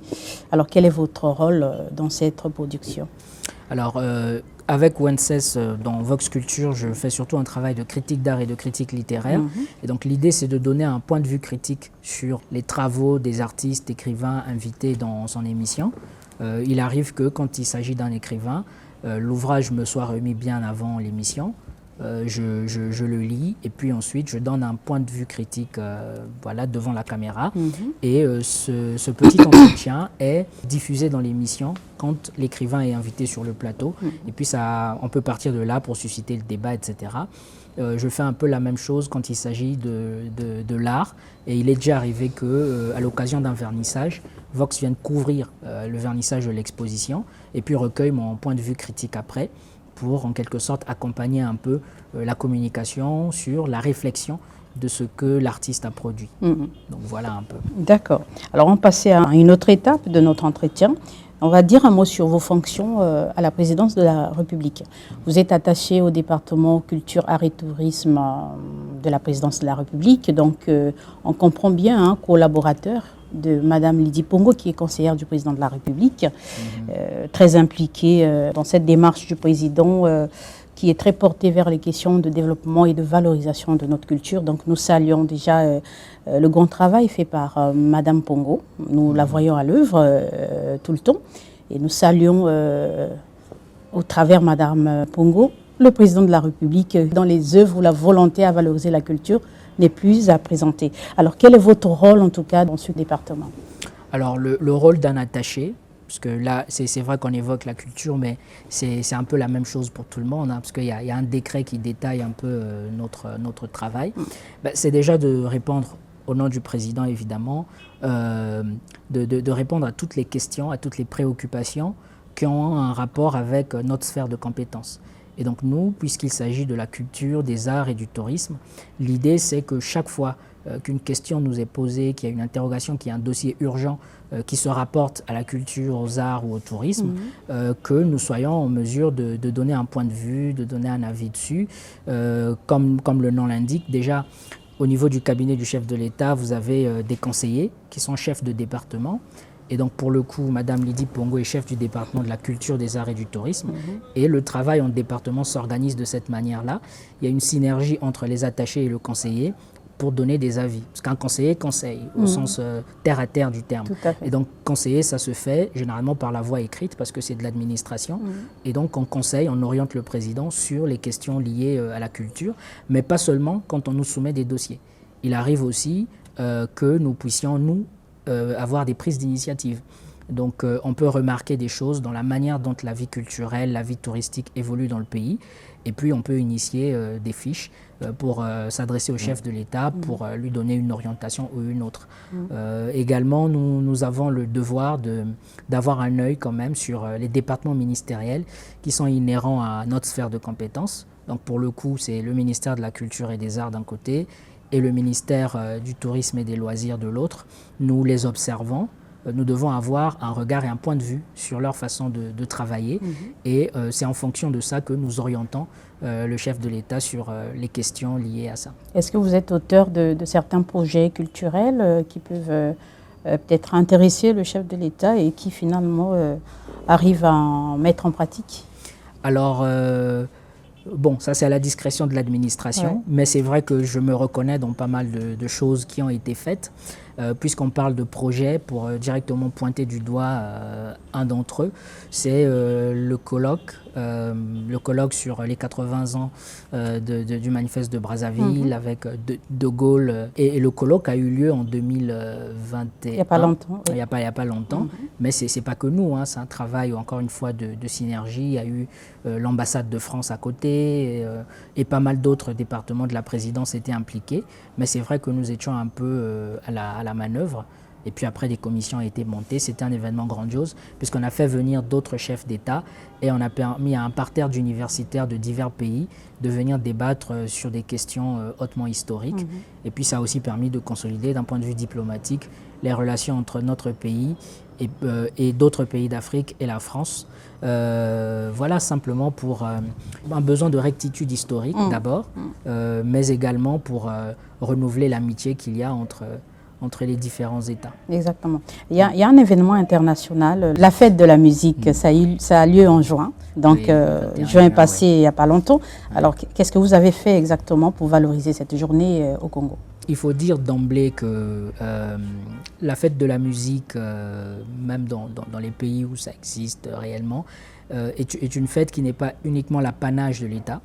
Alors, quel est votre rôle dans cette production? Alors, avec Wences, dans Vox Culture, je fais surtout un travail de critique d'art et de critique littéraire. Et donc, l'idée, c'est de donner un point de vue critique sur les travaux des artistes, écrivains invités dans son émission. Il arrive que, quand il s'agit d'un écrivain, l'ouvrage me soit remis bien avant l'émission. Je le lis et puis ensuite je donne un point de vue critique voilà, devant la caméra. Et ce petit entretien est diffusé dans l'émission quand l'écrivain est invité sur le plateau. Et puis on peut partir de là pour susciter le débat, etc. Je fais un peu la même chose quand il s'agit de l'art. Et il est déjà arrivé qu'à l'occasion d'un vernissage, Vox vienne couvrir le vernissage de l'exposition et puis recueille mon point de vue critique après, pour en quelque sorte accompagner un peu la communication sur la réflexion de ce que l'artiste a produit. Donc voilà un peu. D'accord. Alors on passe à une autre étape de notre entretien. On va dire un mot sur vos fonctions à la présidence de la République. Vous êtes attaché au département culture, art et tourisme de la présidence de la République. Donc on comprend bien un collaborateur de Madame Lydie Pongo, qui est conseillère du président de la République, très impliquée dans cette démarche du président qui est très porté vers les questions de développement et de valorisation de notre culture. Donc nous saluons déjà le grand travail fait par Madame Pongo. Nous la voyons à l'œuvre tout le temps. Et nous saluons au travers Madame Pongo, le président de la République, dans les œuvres où la volonté à valoriser la culture n'est plus à présenter. Alors quel est votre rôle en tout cas dans ce département? Alors le rôle d'un attaché, parce que là c'est vrai qu'on évoque la culture, mais c'est un peu la même chose pour tout le monde, hein, parce qu'il y a un décret qui détaille un peu notre travail. C'est déjà de répondre au nom du président évidemment, de répondre à toutes les questions, à toutes les préoccupations qui ont un rapport avec notre sphère de compétences. Et donc nous, puisqu'il s'agit de la culture, des arts et du tourisme, l'idée c'est que chaque fois qu'une question nous est posée, qu'il y a une interrogation, qu'il y a un dossier urgent qui se rapporte à la culture, aux arts ou au tourisme, que nous soyons en mesure de donner un point de vue, de donner un avis dessus. Comme le nom l'indique, déjà au niveau du cabinet du chef de l'État, vous avez des conseillers qui sont chefs de département. Et donc pour le coup, Madame Lydie Pongo est chef du département de la culture, des arts et du tourisme. Et le travail en département s'organise de cette manière-là. Il y a une synergie entre les attachés et le conseiller pour donner des avis. Parce qu'un conseiller conseille au sens terre à terre du terme. Et donc conseiller, ça se fait généralement par la voie écrite parce que c'est de l'administration. Et donc on conseille, on oriente le président sur les questions liées à la culture, mais pas seulement quand on nous soumet des dossiers. Il arrive aussi que nous puissions, nous, avoir des prises d'initiative. Donc on peut remarquer des choses dans la manière dont la vie culturelle, la vie touristique évolue dans le pays. Et puis on peut initier des fiches pour s'adresser au chef de l'État, pour lui donner une orientation ou une autre. Également, nous avons le devoir d'avoir un œil quand même sur les départements ministériels qui sont inhérents à notre sphère de compétences. Donc pour le coup, c'est le ministère de la Culture et des Arts d'un côté et le ministère du Tourisme et des Loisirs de l'autre. Nous les observons. Nous devons avoir un regard et un point de vue sur leur façon de travailler. Et c'est en fonction de ça que nous orientons le chef de l'État sur les questions liées à ça. Est-ce que vous êtes auteur de certains projets culturels qui peuvent peut-être intéresser le chef de l'État et qui finalement arrivent à en mettre en pratique? Alors, bon, ça c'est à la discrétion de l'administration, mais c'est vrai que je me reconnais dans pas mal de choses qui ont été faites. Puisqu'on parle de projets, pour directement pointer du doigt un d'entre eux, c'est le colloque sur les 80 ans du manifeste de Brazzaville avec De Gaulle. Et le colloque a eu lieu en 2021. Il n'y a pas longtemps. Il n'y a pas longtemps, mais ce n'est pas que nous, hein, c'est un travail encore une fois de synergie. Il y a eu l'ambassade de France à côté et pas mal d'autres départements de la présidence étaient impliqués. Mais c'est vrai que nous étions un peu à la manœuvre. Et puis après, des commissions ont été montées. C'était un événement grandiose puisqu'on a fait venir d'autres chefs d'État et on a permis à un parterre d'universitaires de divers pays de venir débattre sur des questions hautement historiques. Et puis ça a aussi permis de consolider d'un point de vue diplomatique les relations entre notre pays et d'autres pays d'Afrique et la France. Voilà, simplement pour un besoin de rectitude historique d'abord, mais également pour renouveler l'amitié qu'il y a entre les différents États. Exactement. Il y a un événement international, la fête de la musique, ça a lieu en juin, donc oui, juin passé il n'y a pas longtemps. Alors qu'est-ce que vous avez fait exactement pour valoriser cette journée au Congo? Il faut dire d'emblée que la fête de la musique, même dans les pays où ça existe réellement, est une fête qui n'est pas uniquement l'apanage de l'État.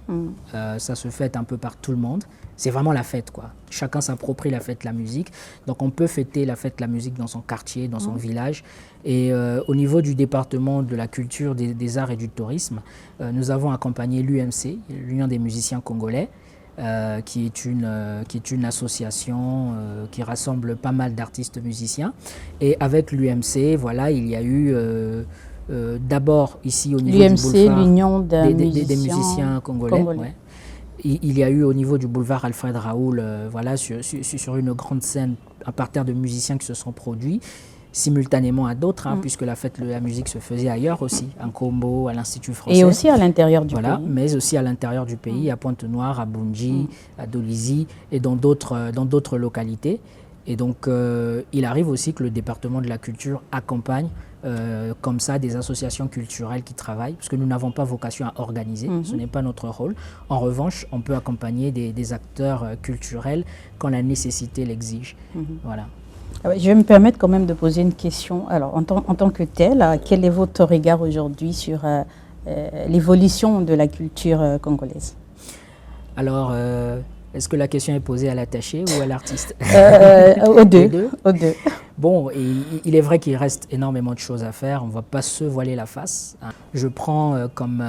Ça se fête un peu par tout le monde. C'est vraiment la fête, quoi. Chacun s'approprie la fête de la musique. Donc on peut fêter la fête de la musique dans son quartier, dans son village. Et au niveau du département de la culture, des arts et du tourisme, nous avons accompagné l'UMC, l'Union des musiciens congolais, qui est une association qui rassemble pas mal d'artistes musiciens. Et avec l'UMC, voilà, il y a eu d'abord ici au niveau du boulevard l'Union des musiciens congolais. Ouais. Il y a eu au niveau du boulevard Alfred Raoul, voilà, sur une grande scène, un parterre de musiciens qui se sont produits simultanément à d'autres, puisque la fête de la musique se faisait ailleurs aussi, à Combo, à l'Institut français. Et aussi à l'intérieur du pays. Mais aussi à l'intérieur du pays, à Pointe-Noire, à Bunji, à Dolizy et dans d'autres localités. Et donc, il arrive aussi que le département de la culture accompagne comme ça des associations culturelles qui travaillent, parce que nous n'avons pas vocation à organiser, ce n'est pas notre rôle. En revanche, on peut accompagner des acteurs culturels quand la nécessité l'exige. Voilà. Je vais me permettre quand même de poser une question. Alors, en tant que tel, quel est votre regard aujourd'hui sur l'évolution de la culture congolaise? Alors, est-ce que la question est posée à l'attaché ou à l'artiste? Aux deux. Aux deux. Bon, il est vrai qu'il reste énormément de choses à faire, on ne va pas se voiler la face. Je prends comme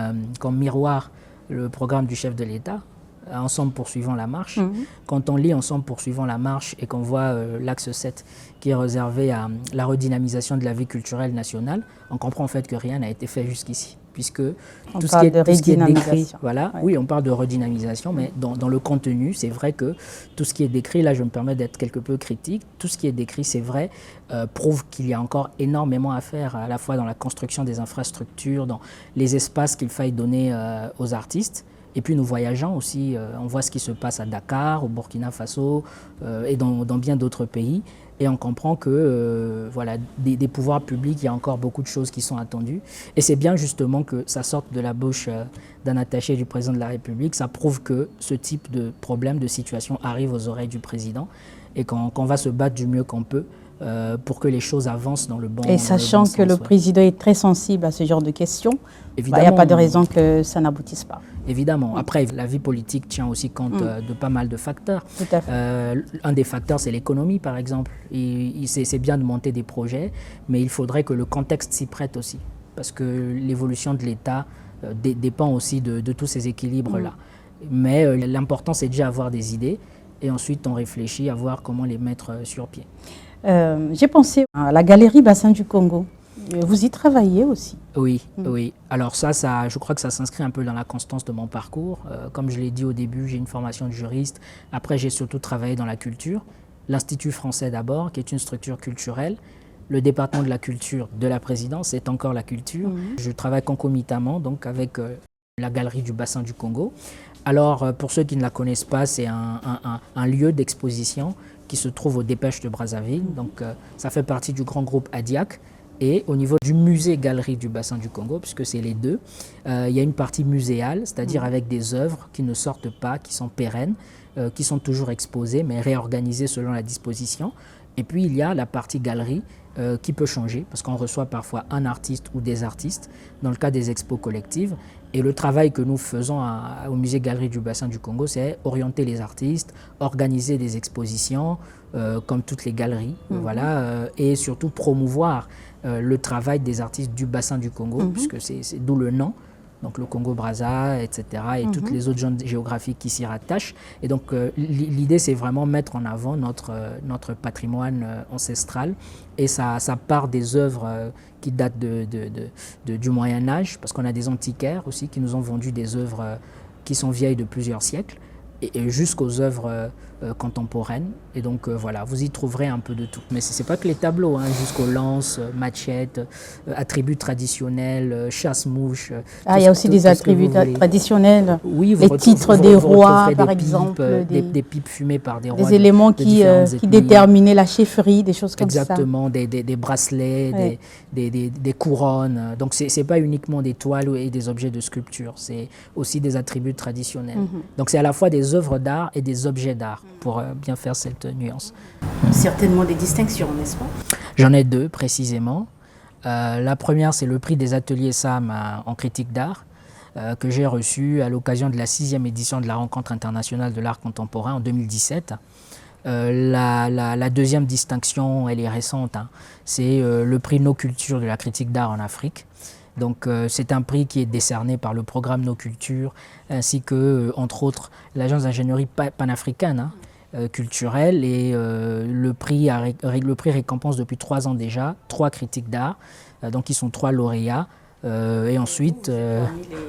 miroir le programme du chef de l'État, Ensemble poursuivons la marche. Quand on lit Ensemble poursuivons la marche et qu'on voit l'axe 7 qui est réservé à la redynamisation de la vie culturelle nationale, on comprend en fait que rien n'a été fait jusqu'ici. Puisque tout ce qui est décrit, voilà, ouais. Oui, on parle de redynamisation, mais dans le contenu, c'est vrai que tout ce qui est décrit, là je me permets d'être quelque peu critique, tout ce qui est décrit, c'est vrai, prouve qu'il y a encore énormément à faire, à la fois dans la construction des infrastructures, dans les espaces qu'il faille donner aux artistes. Et puis nous voyageons aussi, on voit ce qui se passe à Dakar, au Burkina Faso et dans bien d'autres pays. Et on comprend que voilà, des pouvoirs publics, il y a encore beaucoup de choses qui sont attendues. Et c'est bien justement que ça sorte de la bouche d'un attaché du président de la République. Ça prouve que ce type de problème, de situation arrive aux oreilles du président et qu'on va se battre du mieux qu'on peut pour que les choses avancent dans le bon sens. Et sachant que le président est très sensible à ce genre de questions, il n'y a pas de raison que ça n'aboutisse pas. Évidemment. Après, la vie politique tient aussi compte de pas mal de facteurs. Tout à fait. Un des facteurs, c'est l'économie, par exemple. C'est bien de monter des projets, mais il faudrait que le contexte s'y prête aussi. Parce que l'évolution de l'État dépend aussi de tous ces équilibres-là. Mais l'important, c'est déjà avoir des idées. Et ensuite, on réfléchit à voir comment les mettre sur pied. J'ai pensé à la Galerie Bassin du Congo. Vous y travaillez aussi? Oui, oui. Alors ça, je crois que ça s'inscrit un peu dans la constance de mon parcours. Comme je l'ai dit au début, j'ai une formation de juriste. Après, j'ai surtout travaillé dans la culture. L'Institut français d'abord, qui est une structure culturelle. Le département de la culture de la présidence, c'est encore la culture. Je travaille concomitamment donc, avec la Galerie du Bassin du Congo. Alors, pour ceux qui ne la connaissent pas, c'est un lieu d'exposition qui se trouve aux Dépêches de Brazzaville. Donc, ça fait partie du grand groupe ADIAC. Et au niveau du musée-galerie du Bassin du Congo, puisque c'est les deux, il y a une partie muséale, c'est-à-dire avec des œuvres qui ne sortent pas, qui sont pérennes, qui sont toujours exposées, mais réorganisées selon la disposition. Et puis il y a la partie galerie qui peut changer, parce qu'on reçoit parfois un artiste ou des artistes, dans le cas des expos collectives. Et le travail que nous faisons au musée-galerie du Bassin du Congo, c'est orienter les artistes, organiser des expositions, comme toutes les galeries, voilà, et surtout promouvoir le travail des artistes du bassin du Congo, puisque c'est d'où le nom, donc le Congo-Brazza, etc., et toutes les autres zones géographiques qui s'y rattachent. Et donc l'idée, c'est vraiment mettre en avant notre patrimoine ancestral, et ça part des œuvres qui datent du Moyen-Âge, parce qu'on a des antiquaires aussi qui nous ont vendu des œuvres qui sont vieilles de plusieurs siècles, et jusqu'aux œuvres contemporaines. Et donc voilà, vous y trouverez un peu de tout. Mais ce n'est pas que les tableaux, hein, jusqu'aux lances, machettes, attributs traditionnels, chasse-mouches. Il y a aussi des attributs traditionnels, oui, les titres des rois, par exemple. Des pipes fumées par des rois. Des éléments qui déterminaient la chefferie, des choses comme ça. Exactement, des bracelets, des couronnes. Donc ce n'est pas uniquement des toiles et des objets de sculpture, c'est aussi des attributs traditionnels. Donc c'est à la fois des œuvres d'art et des objets d'art, pour bien faire cette nuance. Certainement des distinctions, n'est-ce pas? J'en ai deux, précisément. La première, c'est le prix des ateliers SAM en critique d'art, que j'ai reçu à l'occasion de la 6e édition de la Rencontre internationale de l'art contemporain en 2017. La deuxième distinction, elle est récente, hein, c'est le prix Nos Cultures de la critique d'art en Afrique. Donc c'est un prix qui est décerné par le programme Nos Cultures, ainsi que, entre autres, l'agence d'ingénierie panafricaine culturelle. Et le prix récompense depuis 3 ans déjà 3 critiques d'art, donc ils sont 3 lauréats. Et ensuite,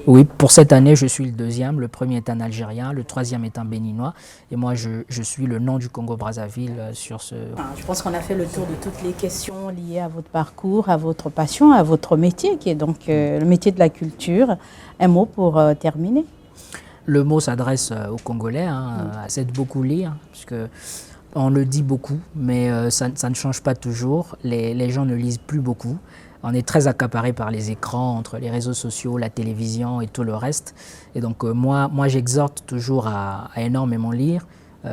oui, pour cette année, je suis le deuxième. Le premier est un Algérien, le troisième est un Béninois. Et moi, je suis le nom du Congo-Brazzaville sur ce... Je pense qu'on a fait le tour de toutes les questions liées à votre parcours, à votre passion, à votre métier, qui est donc le métier de la culture. Un mot pour terminer? Le mot s'adresse aux Congolais, c'est de beaucoup lire, puisque on le dit beaucoup, mais ça ne change pas toujours. Les gens ne lisent plus beaucoup. on est très accaparé par les écrans, entre les réseaux sociaux, la télévision et tout le reste. Et donc moi j'exhorte toujours à énormément lire.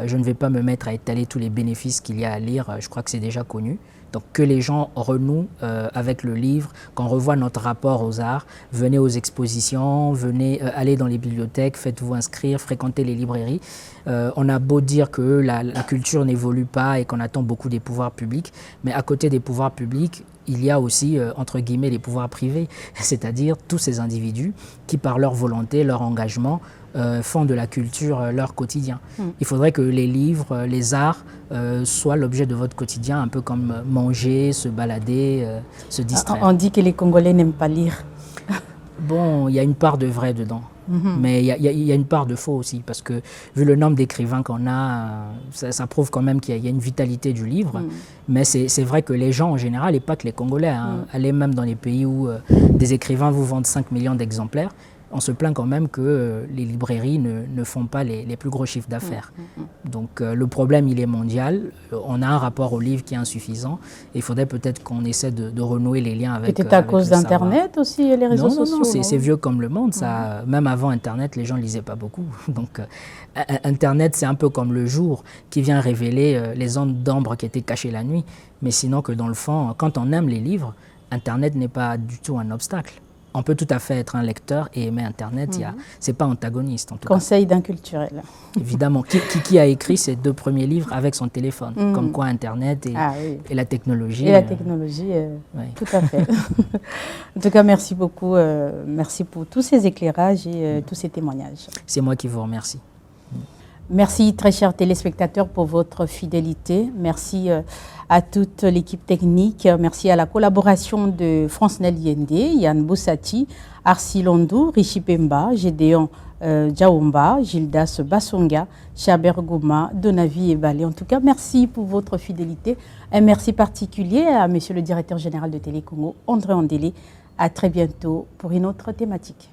Je ne vais pas me mettre à étaler tous les bénéfices qu'il y a à lire, je crois que c'est déjà connu. Donc que les gens renouent avec le livre, qu'on revoie notre rapport aux arts, venez aux expositions, venez aller dans les bibliothèques, faites-vous inscrire, fréquentez les librairies. On a beau dire que la culture n'évolue pas et qu'on attend beaucoup des pouvoirs publics, mais à côté des pouvoirs publics, il y a aussi, entre guillemets, les pouvoirs privés, c'est-à-dire tous ces individus qui, par leur volonté, leur engagement, font de la culture leur quotidien. Il faudrait que les livres, les arts soient l'objet de votre quotidien, un peu comme manger, se balader, se distraire. On dit que les Congolais n'aiment pas lire. Bon, il y a une part de vrai dedans. Mais il y a une part de faux aussi, parce que vu le nombre d'écrivains qu'on a, ça prouve quand même qu'il y a une vitalité du livre. Mais c'est vrai que les gens en général, et pas que les Congolais, hein, allez même dans les pays où des écrivains vous vendent 5 millions d'exemplaires, on se plaint quand même que les librairies ne font pas les plus gros chiffres d'affaires. Donc le problème, il est mondial. On a un rapport au livre qui est insuffisant. Et il faudrait peut-être qu'on essaie de renouer les liens avec peut-être à cause d'Internet aussi, et les réseaux sociaux. Non, c'est vieux comme le monde. Ça, même avant Internet, les gens ne lisaient pas beaucoup. Donc Internet, c'est un peu comme le jour qui vient révéler les ondes d'ombre qui étaient cachées la nuit. Mais sinon que dans le fond, quand on aime les livres, Internet n'est pas du tout un obstacle. On peut tout à fait être un lecteur et aimer Internet. C'est pas antagoniste en tout cas. Conseil d'un culturel. Évidemment. Qui a écrit ses 2 premiers livres avec son téléphone, comme quoi Internet et la technologie. Et la technologie, tout à fait. En tout cas, merci beaucoup. Merci pour tous ces éclairages et tous ces témoignages. C'est moi qui vous remercie. Merci très chers téléspectateurs pour votre fidélité. Merci à toute l'équipe technique. Merci à la collaboration de France Neliende, Yann Boussati, Arsi Londou, Rishi Pemba, Gédéon Djaoumba, Gildas Bassonga, Chaber Gouma, Donavi et Balé. En tout cas, merci pour votre fidélité. Un merci particulier à Monsieur le Directeur Général de Télé Congo, André Andélé. À très bientôt pour une autre thématique.